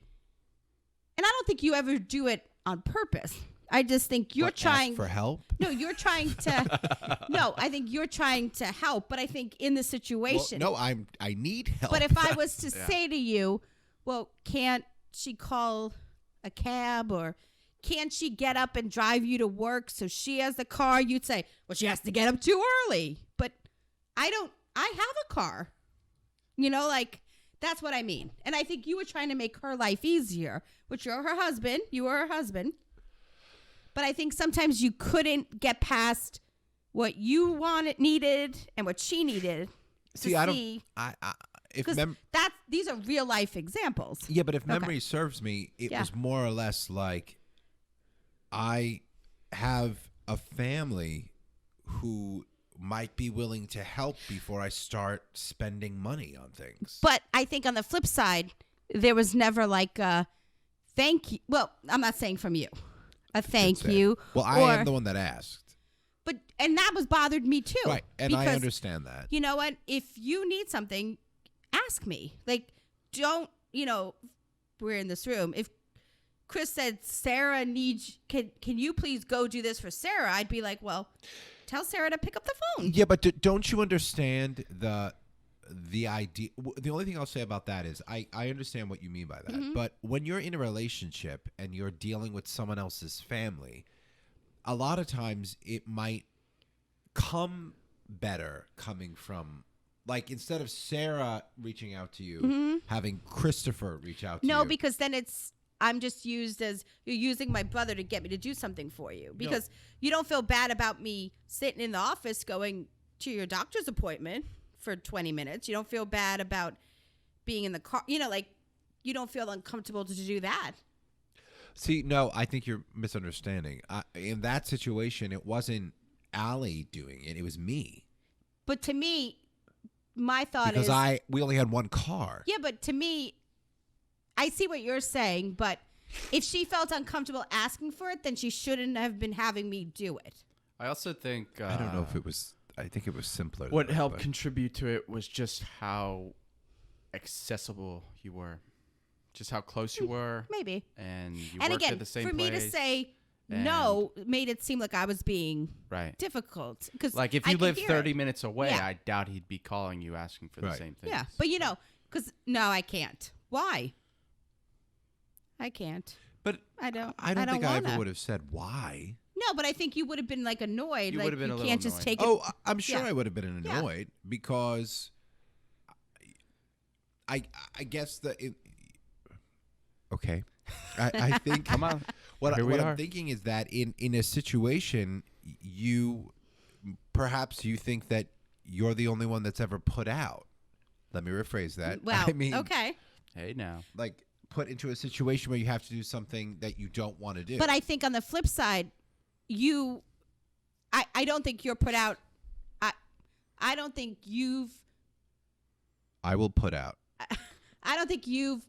and I don't think you ever do it on purpose. I just think you're trying ask for help. No, you're trying to. No, I think you're trying to help. But I think in the situation, Well, no, I need help. But if I was to say to you, well, can't she call a cab, or can't she get up and drive you to work so she has the car? You'd say, well, she has to get up too early. But I have a car. That's what I mean. And I think you were trying to make her life easier, which you were her husband. But I think sometimes you couldn't get past what you needed, and what she needed. See, I don't. These are real life examples. Yeah, but if memory serves me, it was more or less like I have a family who might be willing to help before I start spending money on things. But I think on the flip side, there was never like a thank you. Well, I'm not saying from you. A thank you. Well, I am the one that asked. And that was bothered me too. Right, and I understand that. You know what? If you need something, ask me. Don't, we're in this room. If Chris said, Sarah needs, can you please go do this for Sarah? I'd be like, well, tell Sarah to pick up the phone. Yeah, but don't you understand the idea? The only thing I'll say about that is I understand what you mean by that. Mm-hmm. But when you're in a relationship and you're dealing with someone else's family, a lot of times it might come better coming from, like, instead of Sarah reaching out to you, having Christopher reach out to you. No, because then I'm just used as you're using my brother to get me to do something for you, because you don't feel bad about me sitting in the office going to your doctor's appointment for 20 minutes. You don't feel bad about being in the car. You don't feel uncomfortable to do that. See, no, I think you're misunderstanding. In that situation, it wasn't Allie doing it. It was me. But to me, my thought is... Because we only had one car. Yeah, but to me, I see what you're saying, but if she felt uncomfortable asking for it, then she shouldn't have been having me do it. I also think... I don't know if it was... I think it was simpler. What helped contribute to it was just how accessible you were. Just how close you were. Maybe. And you worked at the same place. For me to say no made it seem like I was being difficult. Like if you lived 30 minutes away, I doubt he'd be calling you asking for the same things. Yeah, but because no, I can't. Why? I can't. But I don't think I ever would have said why. No, but I think you would have been annoyed. You would have been a little can't annoyed. Just take it. Oh, I'm sure I would have been annoyed because I guess okay. I think come on. What I'm thinking is that in a situation you think that you're the only one that's ever put out. Let me rephrase that. Well, I mean, okay. Hey now. Put into a situation where you have to do something that you don't want to do. But I think on the flip side, I don't think you're put out. I don't think you've. I will put out. I don't think you've.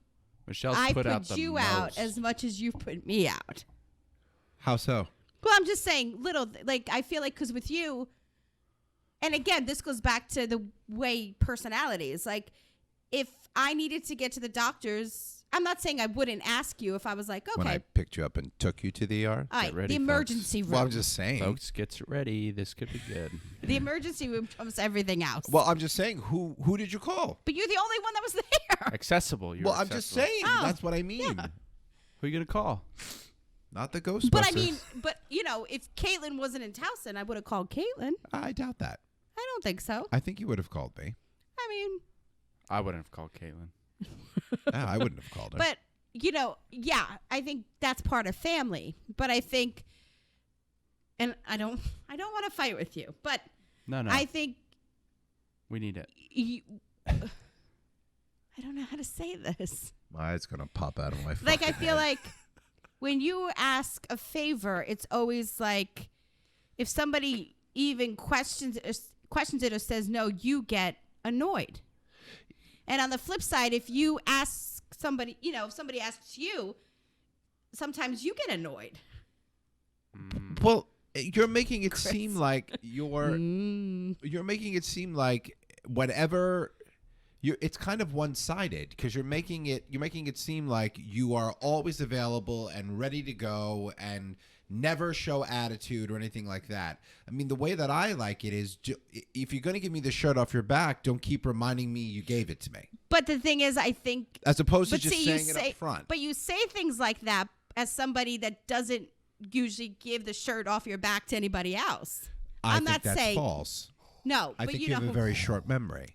Michelle's put you most. out as much as you've put me out. How so? Well, I'm just saying I feel like because with you, and again, this goes back to the way personalities. If I needed to get to the doctor's, I'm not saying I wouldn't ask you if I was like, okay. When I picked you up and took you to the ER? All right, ready, the emergency room. Well, I'm just saying. Folks, get ready. This could be good. The emergency room trumps everything else. Well, I'm just saying, who did you call? But you're the only one that was there. Accessible. I'm just saying. Oh, that's what I mean. Yeah. Who are you going to call? Not the Ghostbusters. But I mean, if Caitlin wasn't in Towson, I would have called Caitlin. I doubt that. I don't think so. I think you would have called me. I mean. I wouldn't have called Caitlin. No, I wouldn't have called her. But, I think that's part of family. But I think, and I don't want to fight with you, but no, I think we need it. I don't know how to say this. My eye's gonna pop out of my Like, I fucking feel head. like when you ask a favor, it's always like if somebody even questions it or says no, you get annoyed. And on the flip side, if you ask somebody, if somebody asks you, sometimes you get annoyed. Well, you're making it Chris. seem like you're making it seem like whatever it's kind of one-sided because you're making it seem like you are always available and ready to go and never show attitude or anything like that. I mean, the way that I like it is if you're going to give me the shirt off your back, don't keep reminding me you gave it to me. But the thing is, I think, As opposed to but just see, saying it up front. But you say things like that as somebody that doesn't usually give the shirt off your back to anybody else. I I'm think not that's saying false. no. I but think you you know, have a very short memory.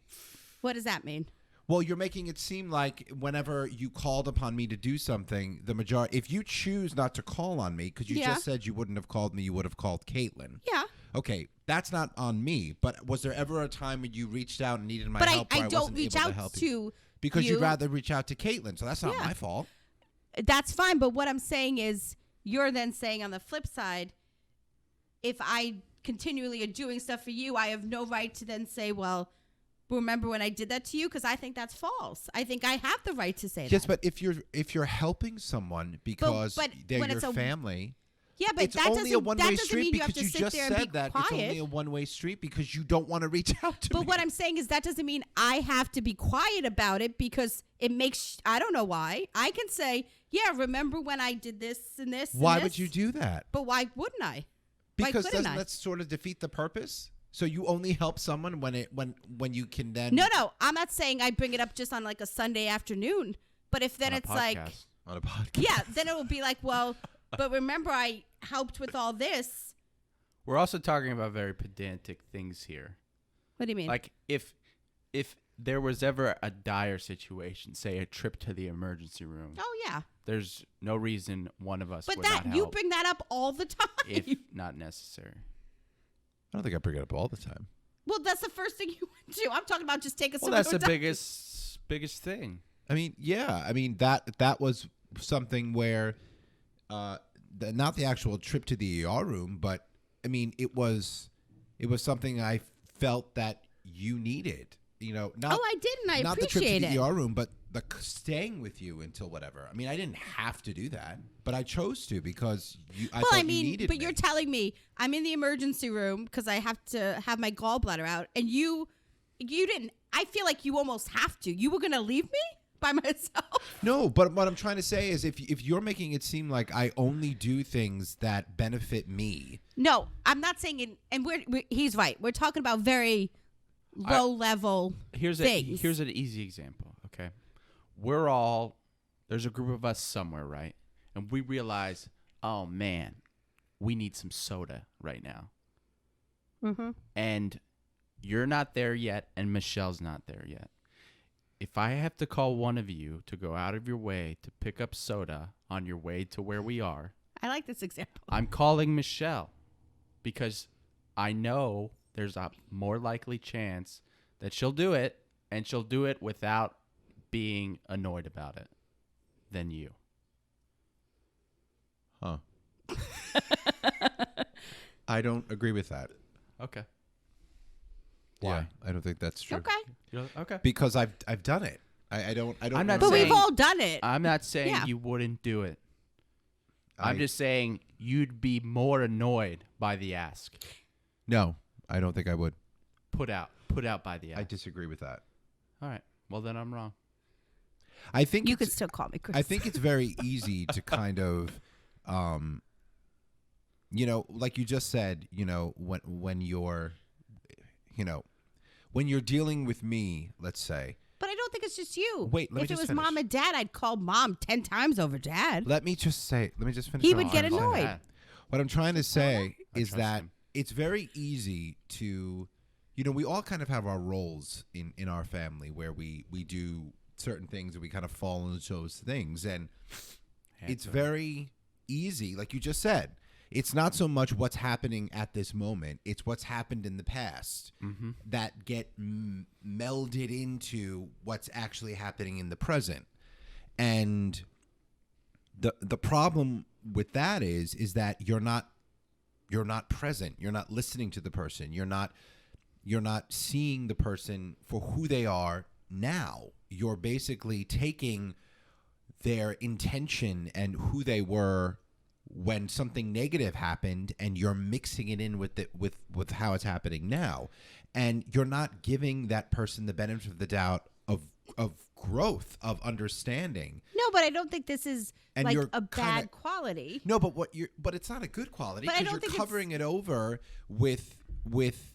what does that mean? Well, you're making it seem like whenever you called upon me to do something, the majority, if you choose not to call on me, because you Yeah. just said you wouldn't have called me, you would have called Caitlin. Yeah. Okay, that's not on me. But was there ever a time when you reached out and needed my But help? Where I I don't wasn't reach able out to help to you? Because you. you'd rather reach out to Caitlin, so that's not Yeah. my fault. That's fine. But what I'm saying is, you're then saying on the flip side, if I continually are doing stuff for you, I have no right to then say, well, remember when I did that to you? Because I think that's false. I think I have the right to say Yes, that. but if you're helping someone because but they're when your it's a- family. Yeah, but It's that only a doesn't, one-way that doesn't street mean you have because to you sit just there and said be that quiet. it's only a one-way street because you don't want to reach out to me. But what I'm saying is that doesn't mean I have to be quiet about it because it makes, I don't know why. I can say, yeah, remember when I did this and this and Why this? would you do that? But why wouldn't I? Why Because couldn't doesn't I? that sort of defeat the purpose? So you only help someone when you can then No, I'm not saying I bring it up just on like a Sunday afternoon. But if then On a it's like, podcast. on a podcast. yeah, then it will be like, well, but remember I helped with all this. We're also talking about very pedantic things here. What do you mean? Like if there was ever a dire situation, say a trip to the emergency room, oh, yeah. there's no reason one of us But would that, not you help bring that up all the time. if not necessary. I don't think I bring it up all the time. Well, that's the first thing you would do. I'm talking about just take a Well, that's the biggest. biggest thing. I mean, yeah. I mean that was something where, not the actual trip to the ER room, but I mean it was something I felt that you needed. You know, not Oh, I didn't. I not the trip appreciate to the it. ER room, but the staying with you until whatever. I mean, I didn't have to do that, but I chose to because I thought you needed but me. you're telling me I'm in the emergency room because I have to have my gallbladder out, and you didn't. I feel like you almost have to. You were gonna leave me by myself. No, but what I'm trying to say is if you're making it seem like I only do things that benefit me. No, I'm not saying it. And he's right. We're talking about very low level Here's things. here's an easy example. Okay, there's a group of us somewhere, right? And we realize, oh man, we need some soda right now. Mm-hmm. And you're not there yet, and Michelle's not there yet. If I have to call one of you to go out of your way to pick up soda on your way to where we are, I like this example. I'm calling Michelle because I know there's a more likely chance that she'll do it, and she'll do it without being annoyed about it than you. Huh. I don't agree with that. Okay. Why? Yeah. I don't think that's true. Okay. Okay. Because I've done it. I don't. I'm know. not But saying- we've all done it. I'm not saying Yeah. you wouldn't do it. I- I'm just saying you'd be more annoyed by the ask. No, I don't think I would. Put out by the ask. I disagree with that. All right. Well, then I'm wrong. I think You it's- could still call me Chris. I think it's very easy to kind of, like you just said, when you're, when you're dealing with me, let's say. But I don't think it's just you. Wait, let me if it just was finish. mom and dad, I'd call mom 10 times over dad. Let me just finish. He what would I'm get trying to say. annoyed. What I'm trying to say I is trust that him. it's very easy to, we all kind of have our roles in our family where we do certain things and we kind of fall into those things. And it's very easy, like you just said, It's not so much what's happening at this moment. It's what's happened in the past that get melded into what's actually happening in the present. And the problem with that is that you're not present. You're not listening to the person. You're not seeing the person for who they are now. You're basically taking their intention and who they were when something negative happened, and you're mixing it in with how it's happening now, and you're not giving that person the benefit of the doubt of growth, of understanding. No, but I don't think this is And like you're a bad kinda- quality. No, but it's not a good quality But I because don't you're think covering it over with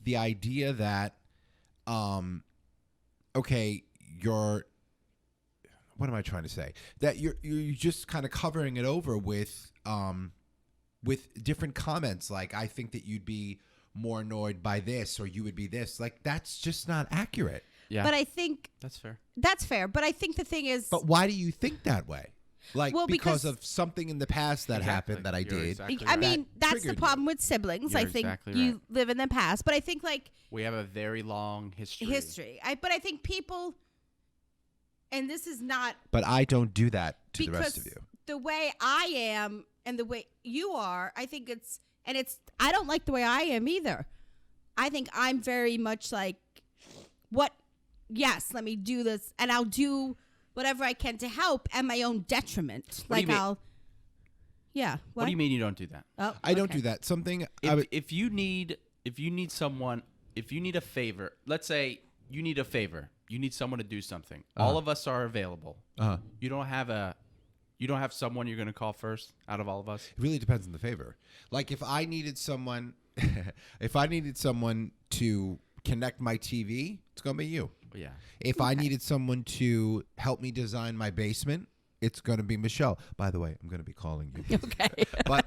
the idea that, okay, what am I trying to say? That you're just kind of covering it over with different comments like, I think that you'd be more annoyed by this, or you would be this. Like, that's just not accurate. Yeah. But I think That's fair. that's fair. But I think the thing is, But why do you think that way? Like, Well, because because- of something in the past that Exactly. happened that I You're did. exactly I right. mean, that's the triggered problem with siblings. You're I think exactly you right. live in the past, but I think like We have a very long history. but I think people, and this is not But I don't do that to the because rest of you. the way I am and the way you are, I think I don't like the way I am either. I think I'm very much like, yes, let me do this, and I'll do whatever I can to help at my own detriment. What do you mean? What do you mean you don't do that? Oh, I don't okay. do that. Something If you need a favor, let's say you need a favor, you need someone to do something. All of us are available. You don't have someone you're going to call first out of all of us. It really depends on the favor. Like, if I needed someone to connect my TV, it's gonna be you. Yeah. If I needed someone to help me design my basement, it's gonna be Michelle. By the way, I'm gonna be calling you. Okay. But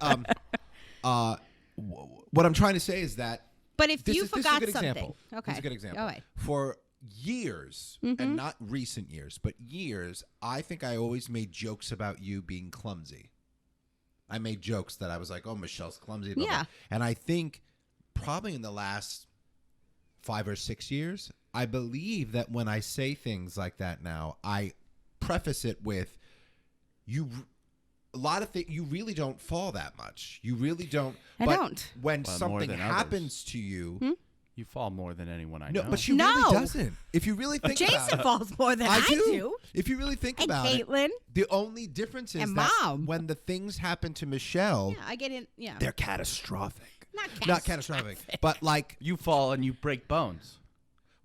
what I'm trying to say is that But if this you is a forgot good something, example. okay, This is a good example. All right. For years, and not recent years, but years, I think I always made jokes about you being clumsy. I made jokes that I was like, "Oh, Michelle's clumsy." Blah, blah. Yeah. And I think probably in the last 5 or 6 years, I believe that when I say things like that now, I preface it with you. A lot of things, you really don't fall that much. You really don't. I but don't. When Well, more something than others. happens to you, You fall more than anyone I no, know. but she No. really doesn't. If you really think about Jason it, falls more than I do. If you really think And about Caitlin. it, the only difference is And that Mom. when the things happen to Michelle, Yeah, I get in. Yeah. they're catastrophic. Not catastrophic, but like you fall and you break bones.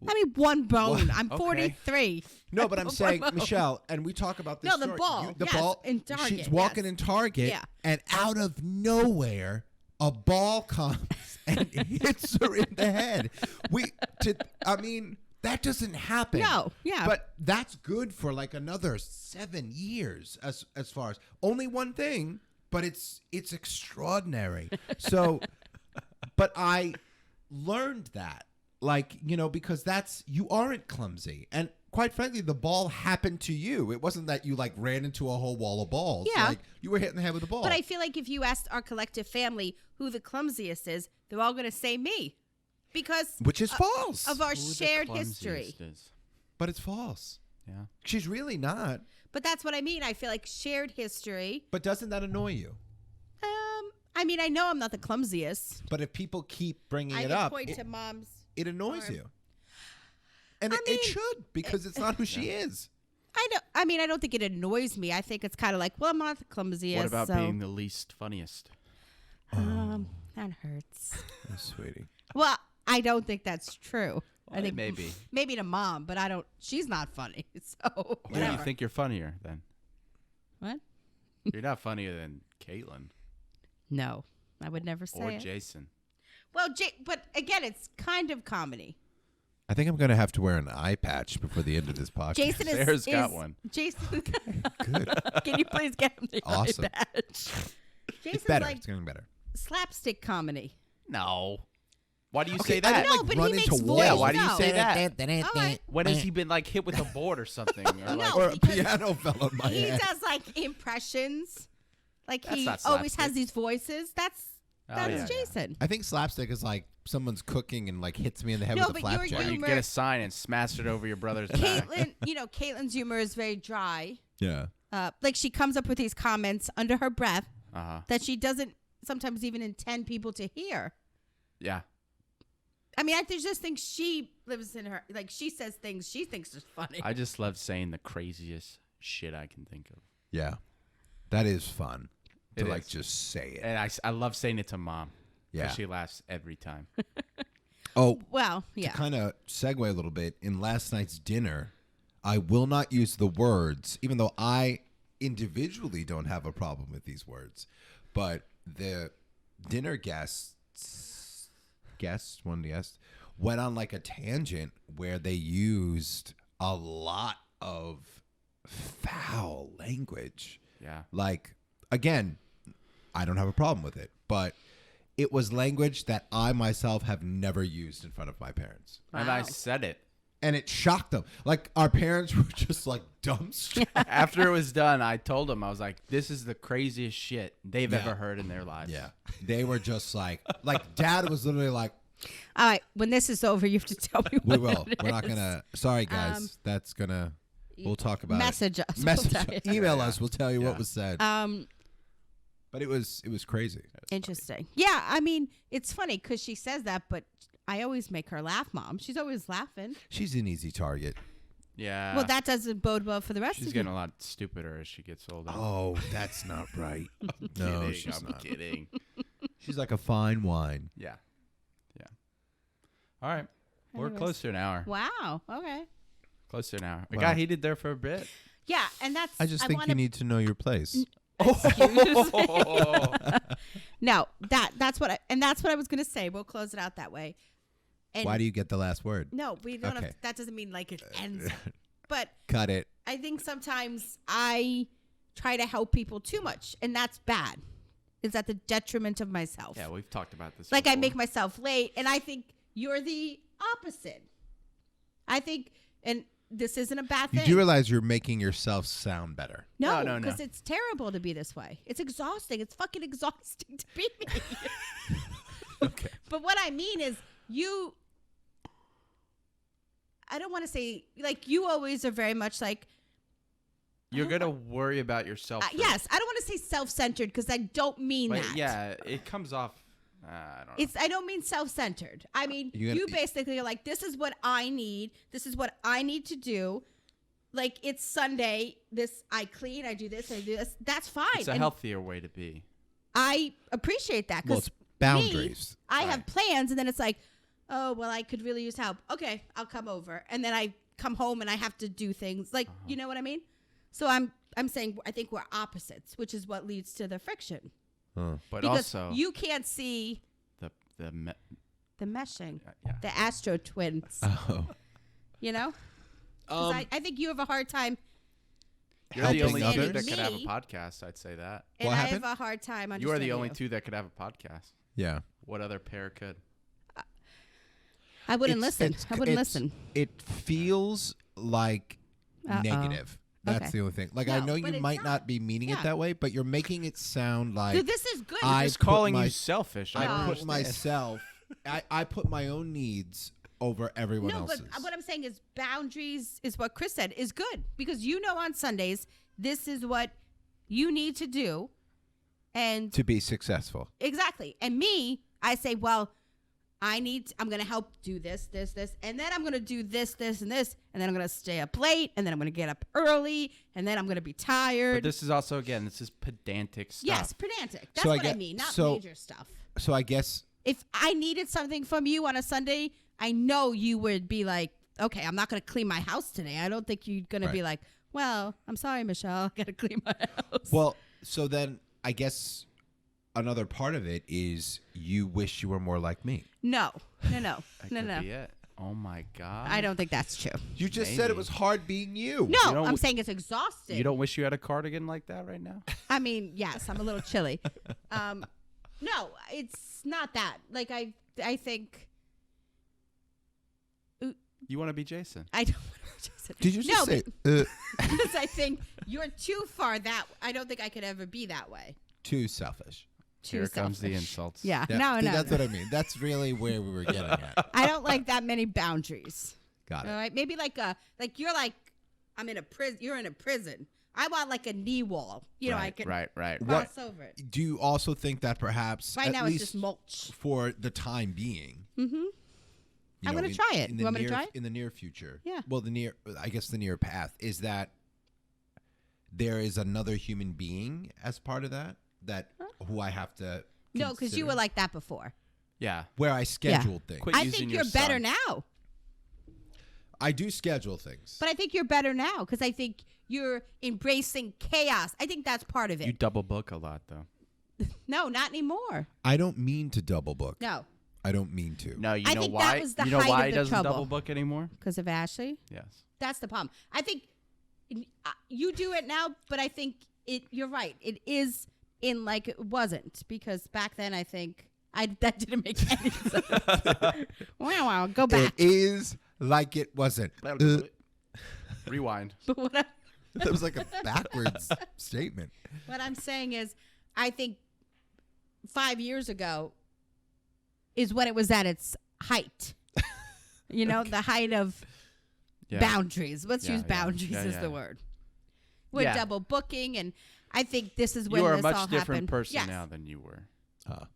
I mean, one bone. I'm Okay. 43. no, but I'm One saying, bone. Michelle, and we talk about this. No, the story. ball. The Yes, ball. in Target, She's walking yes. in Target, Yeah. and out of nowhere, a ball comes and hits her in the head. I mean, that doesn't happen. No, yeah. But that's good for like another 7 years, as far as only one thing, but it's extraordinary. So, but I learned that, like, because you aren't clumsy, and quite frankly, the ball happened to you. It wasn't that you like ran into a whole wall of balls. Yeah. Like, you were hitting the head with a ball. But I feel like if you asked our collective family who the clumsiest is, they're all going to say me. Because Which is false. of our Who the shared clumsiest history. is. But it's false. Yeah. She's really not. But that's what I mean. I feel like shared history. But doesn't that annoy you? I mean, I know I'm not the clumsiest. But if people keep bringing I it can up, point to Mom's. it annoys arm. you. And I it mean, should, because it's not who she is. I mean, I don't think it annoys me. I think it's kind of like, well, I'm not the clumsiest. What about so, being the least funniest? that hurts. Oh, sweetie. Well, I don't think that's true. I Well, think maybe to Mom, but I don't. She's not funny. So Who do whatever. you think you're funnier than? What? You're not funnier than Caitlin No, I would never say or it. Jason. Well, but again, it's kind of comedy. I think I'm going to have to wear an eye patch before the end of this podcast. Jason is. Sarah's got one. Jason, Good. can you please get him the Awesome. eye patch? It's Jason's better. like It's getting better. slapstick comedy. No. Why do you Okay, say I that? don't No, but run he into makes walls. voice. Yeah, why do you No. say that? All right. When has he been like hit with a board or something? Or, like, No. Or a because piano fell on my He head. does like impressions. Like That's he not always has slapstick. these voices. That's That's yeah. Jason. I think slapstick is like someone's cooking and like hits me in the head No, with a but your flapjack. Or you humor- get a sign and smash it over your brother's back. Caitlin's humor is very dry. Yeah. Like she comes up with these comments under her breath Uh-huh. that she doesn't sometimes even intend people to hear. Yeah. I mean, I just think she lives in her, like she says things she thinks is funny. I just love saying the craziest shit I can think of. Yeah. That is fun to It like is. just say it. And I love saying it to Mom. 'Cause Yeah. She laughs every time. Oh, Well, yeah. to kind of segue a little bit, in last night's dinner, I will not use the words, even though I individually don't have a problem with these words, but the dinner one guest, went on like a tangent where they used a lot of foul language. Yeah. Like, again, I don't have a problem with it, but it was language that I myself have never used in front of my parents. And I Wow. said it. And it shocked them. Like, our parents were just like dumbstruck. After it was done, I told them, I was like, this is the craziest shit they've Yeah. ever heard in their lives. Yeah. They were just like Dad was literally like, All right. When this is over, you have to tell me we what will. it We're not is. going to. Sorry, guys. That's going to. We'll talk about Message it. us. We'll Message tell us. you. Email Yeah. us. We'll tell you Yeah. what was said. But it was crazy. Interesting. Yeah. I mean, it's funny because she says that, but I always make her laugh, Mom. She's always laughing. She's an easy target. Yeah. Well, that doesn't bode well for the rest She's of getting you. a lot stupider as she gets older. Oh, that's not right. No, Kidding, she's I'm not. kidding. She's like a fine wine. Yeah. Yeah. All right. We're Anyways. close to an hour. Wow. Okay. Close to an hour. It Wow. got heated there for a bit. Yeah, and that's. I just think you need to know your place. No, that's what I was gonna say. We'll close it out that way. And Why do you get the last word? No, we don't Okay. have. That doesn't mean like it ends. But Cut it. I think sometimes I try to help people too much, and that's bad. It's at the detriment of myself. Yeah, we've talked about this. Like I before. make myself late, and I think you're the opposite. I think, and this isn't a bad You thing. do realize you're making yourself sound better. No, No. because it's terrible to be this way. It's exhausting. It's fucking exhausting to be me. Okay. But what I mean is, I don't want to say, like, you always are very much like, You're gonna worry about yourself. first. yes, I don't want to say self-centered because I don't mean But that. yeah, it comes off. I don't know. I don't mean self-centered. I mean, you basically are like, this is what I need. This is what I need to do. Like, it's Sunday. I clean. I do this. I do this. That's fine. It's a And healthier way to be. I appreciate that Well, because it's boundaries. I have Right. plans, and then it's like, oh, well, I could really use help. Okay, I'll come over. And then I come home and I have to do things. Like, you know what I mean? So I'm saying I think we're opposites, which is what leads to the friction. Huh. But Because also you can't see the the meshing, yeah. the Astro twins, Oh. you know? 'Cause I think you have a hard time. You're the Helping only two others. that could have a Me. podcast. I'd say that. And What I happened? have a hard time You are understanding the only two that could have a podcast. Yeah. What other pair could? I wouldn't It's- listen. it's- I wouldn't it's- listen. It feels like negative. That's Okay. the only thing. Like, I No, know but you it's might not not. be meaning Yeah. it that way, but you're making it sound like Dude, this is good. I Just put calling my- you selfish. I I put understand. myself. I put my own needs over everyone No, else's. but what I'm saying is boundaries is what Chris said is good because you know on Sundays this is what you need to do, and to be successful. exactly. And me, I say, well, I'm going to help do this, and then I'm going to do this, and this, and then I'm going to stay up late, and then I'm going to get up early, and then I'm going to be tired. But this is also this is pedantic stuff. Yes, pedantic. That's So I what I get- mean, not so- major stuff. So I guess If I needed something from you on a Sunday, I know you would be like, okay, I'm not going to clean my house today. I don't think you're going to be Right. like, well, I'm sorry, Michelle, I got to clean my house. Well, so then I guess another part of it is you wish you were more like me. No. That could be it. Oh my god. I don't think that's true. You just said it Maybe. was hard being you. No, don't I'm w- saying it's exhausting. You don't wish you had a cardigan like that right now? I mean, yes, I'm a little chilly. No, it's not that. Like, I think, You want to be Jason? I don't want to just Did you just no, say because I think you're too far that, I don't think I could ever be that way. too selfish? too Here comes the selfish. insults. Yeah. Yeah, No. that's what I mean. That's really where we were getting at. I don't like that many boundaries. Got All it. right. Maybe like you're like, I'm in a prison. You're in a prison. I want like a knee wall. You know, I can Right. cross over it. Do you also think that perhaps Right at now least it's just mulch. for the time being? Mm-hmm. I'm gonna try it. In You the want me to near, try it? in the near future? Yeah. Well, the near path is that there is another human being as part of that who I have to. No, because you consider, were like that before. Yeah. where I scheduled things. Quit I using think your you're better son. now. I do schedule things. But I think you're better now because I think you're embracing chaos. I think that's part of it. You double book a lot though. No, not anymore. I don't mean to double book. No, I don't mean to. No, you I know think why? that was the You know height why of he the doesn't trouble. double book anymore? because of Ashley. Yes. That's the problem. I think you do it now, but I think you're right. It is in like it wasn't because back then I think that didn't make any sense. Wow, go back. It is like it wasn't. Rewind. But That was like a backwards statement. what I'm saying is, I think 5 years ago is when it was at its height. You know, the height of Yeah. boundaries. Let's Yeah, use yeah. boundaries Yeah, as yeah. the word. We're Yeah. double booking, and I think this is when You are a this much all different happened. person Yes. now than you were.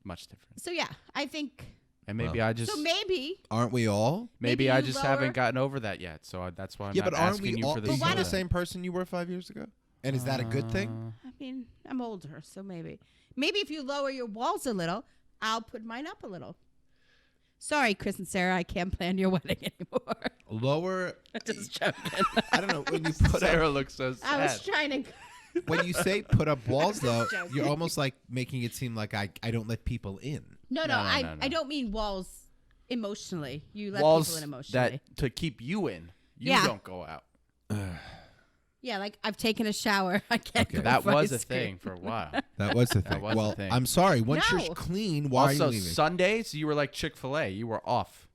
Much different. So yeah, I think And maybe Well. I just so. Maybe Aren't we all? maybe I you just lower- haven't gotten over that yet. So that's why I'm Yeah, not but aren't asking we you all for the this. why don't- same person you were 5 years ago? And is that a good thing? I mean I'm older, so maybe if you lower your walls a little, I'll put mine up a little. Sorry, Chris and Sarah, I can't plan your wedding anymore. Lower. Just joking. I don't know when you put up, Sarah looks so sad. I was trying to. when you say put up walls though, joking. you're almost like making it seem like I don't let people in. No, No, I no. don't mean walls emotionally. You let Walls people in emotionally. that to keep you in. You Yeah. don't go out. Yeah, like I've taken a shower. I can't Okay. go That for was a ice cream. thing for a while. That was the thing. was the Well, thing. I'm sorry. Once No. you're clean, why are you Also, leaving? Sundays you were like Chick-fil-A. You were off.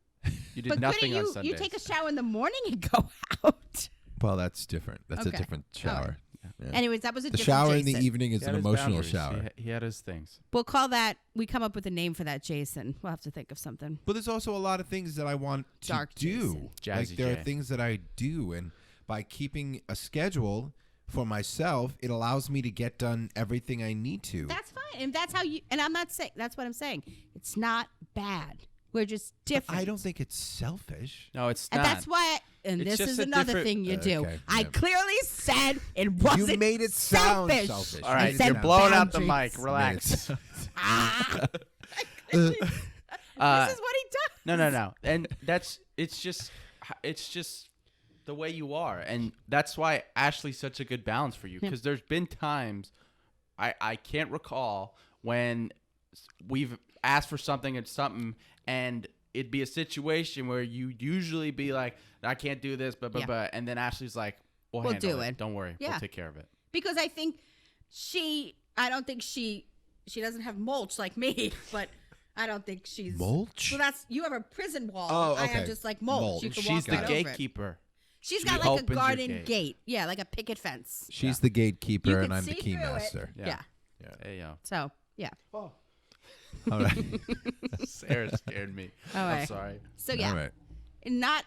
You did But nothing couldn't on you? Sundays. You take a shower in the morning and go out. Well, that's different. That's Okay. a different All right. shower. Yeah. Anyways, that was a The different shower in the Jason. evening is He had an his emotional boundaries. shower. He had his things. We'll call that. We come up with a name for that, Jason. We'll have to think of something. But there's also a lot of things that I want to Dark do. Jason. Like Jazzy there J. are things that I do, and by keeping a schedule for myself, it allows me to get done everything I need to. That's fine, and that's how you. And I'm not saying that's what I'm saying. It's not bad. We're just different. I don't think it's selfish. No, it's And not. that's why. And It's this just is a another different- thing you do. Okay, I yeah. clearly said it wasn't. You made it sound selfish. selfish. All You right, made it you're sound blowing out the boundaries. mic. Relax. Ah. Uh, This is what he does. No. And it's just the way you are. And that's why Ashley's such a good balance for you. Because there's been times I can't recall when we've asked for something and it'd be a situation where you usually be like, I can't do this, but and then Ashley's like, we'll handle do it. Don't worry. Yeah. We'll take care of it. Because I think I don't think she doesn't have mulch like me, but I don't think she's Mulch? So you have a prison wall. Oh, I have okay. just like mulch. You can She's walk the right over it. gatekeeper. She's She got like a opens your garden gate. gate. Yeah, like a picket fence. She's the gatekeeper, You and can I'm the see key through it. master. Yeah. Hey, yo. So, yeah. All right. Sarah scared me. All I'm right. sorry. So, yeah. All right. Not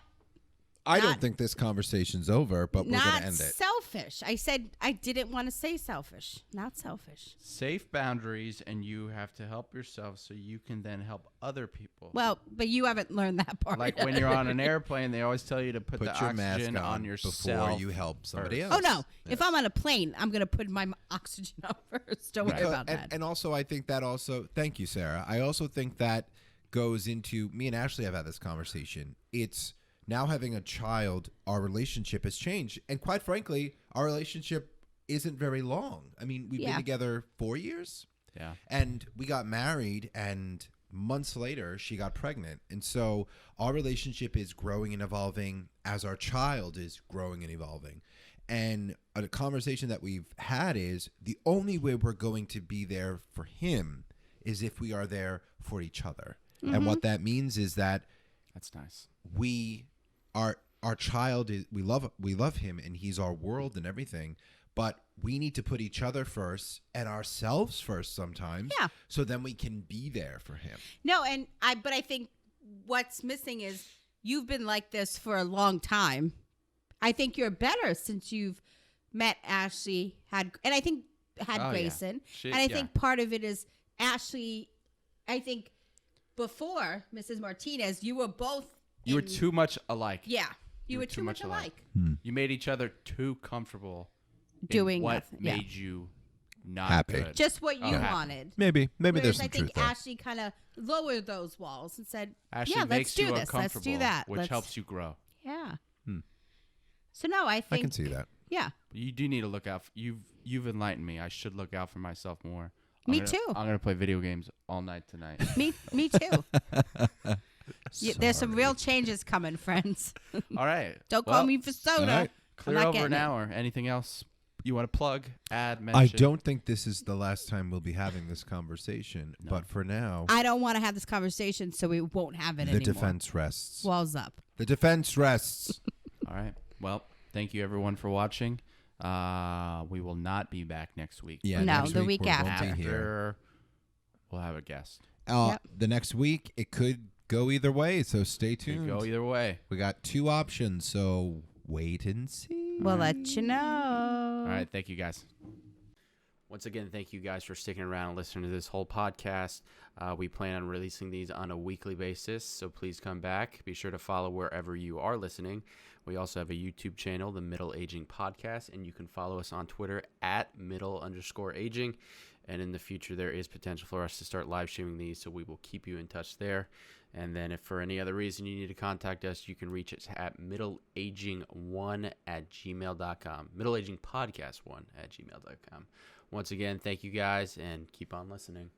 I don't Not- think this conversation's over, but we're going not to end it. selfish. I said I didn't want to say selfish. Not selfish. Safe boundaries, and you have to help yourself so you can then help other people. Well, but you haven't learned that part. Like when you're on an airplane, they always tell you to put the Put your mask oxygen on before yourself you help somebody first. else. Oh no! If I'm on a plane, I'm gonna put my oxygen on first. Don't worry Because- about that. And also, I think that also, thank you, Sarah. I also think that goes into, me and Ashley have had this conversation. It's now having a child, our relationship has changed. And quite frankly, our relationship isn't very long. I mean, we've been Yeah. together 4 years. Yeah. And we got married, and months later, she got pregnant. And so our relationship is growing and evolving as our child is growing and evolving. And a conversation that we've had is the only way we're going to be there for him is if we are there for each other. And what that means is that That's nice. our child is, we love him, and he's our world and everything, but we need to put each other first and ourselves first sometimes. Yeah. So then we can be there for him. No, but I think what's missing is you've been like this for a long time. I think you're better since you've met Ashley, had Grayson. And I think part of it is Ashley, I think before Mrs. Martinez, you were both. You were too much alike. Yeah. You were too much alike. You made each other too comfortable doing in what nothing. Yeah. made you not Happy. good. Just what you happy. wanted. Maybe Whereas there's some I think truth there. Ashley kind of lowered those walls and said, Ashley "Yeah, let's makes do you this. Let's uncomfortable, do that." which helps you grow. Yeah. Hmm. So no, I think I can see that. Yeah. You do need to look out. You've enlightened me. I should look out for myself more. Me too. I'm gonna play video games all night tonight. Me too. There's some real changes coming, friends. All right. Don't call me for soda. all right. Clear I'm not over getting an it. hour. Anything else you want to plug? Add, mention? I don't think this is the last time we'll be having this conversation, but for now, I don't want to have this conversation, so we won't have it the anymore. defense rests. Walls up. The defense rests. All right. Well, thank you everyone for watching. We will not be back next week. Yeah, No, next the week week we won't after. be here. We'll have a guest. Yep. The next week, it could go either way, so stay Could tuned. go either way. We got 2 options, so wait and see. We'll let you know. All right. Thank you, guys. Once again, thank you guys for sticking around and listening to this whole podcast. We plan on releasing these on a weekly basis, so please come back. Be sure to follow wherever you are listening. We also have a YouTube channel, The Middle Aging Podcast, and you can follow us on Twitter at middle_aging. And in the future, there is potential for us to start live streaming these, so we will keep you in touch there. And then if for any other reason you need to contact us, you can reach us at middleaging1@gmail.com. Middleagingpodcast1@gmail.com. Once again, thank you guys, and keep on listening.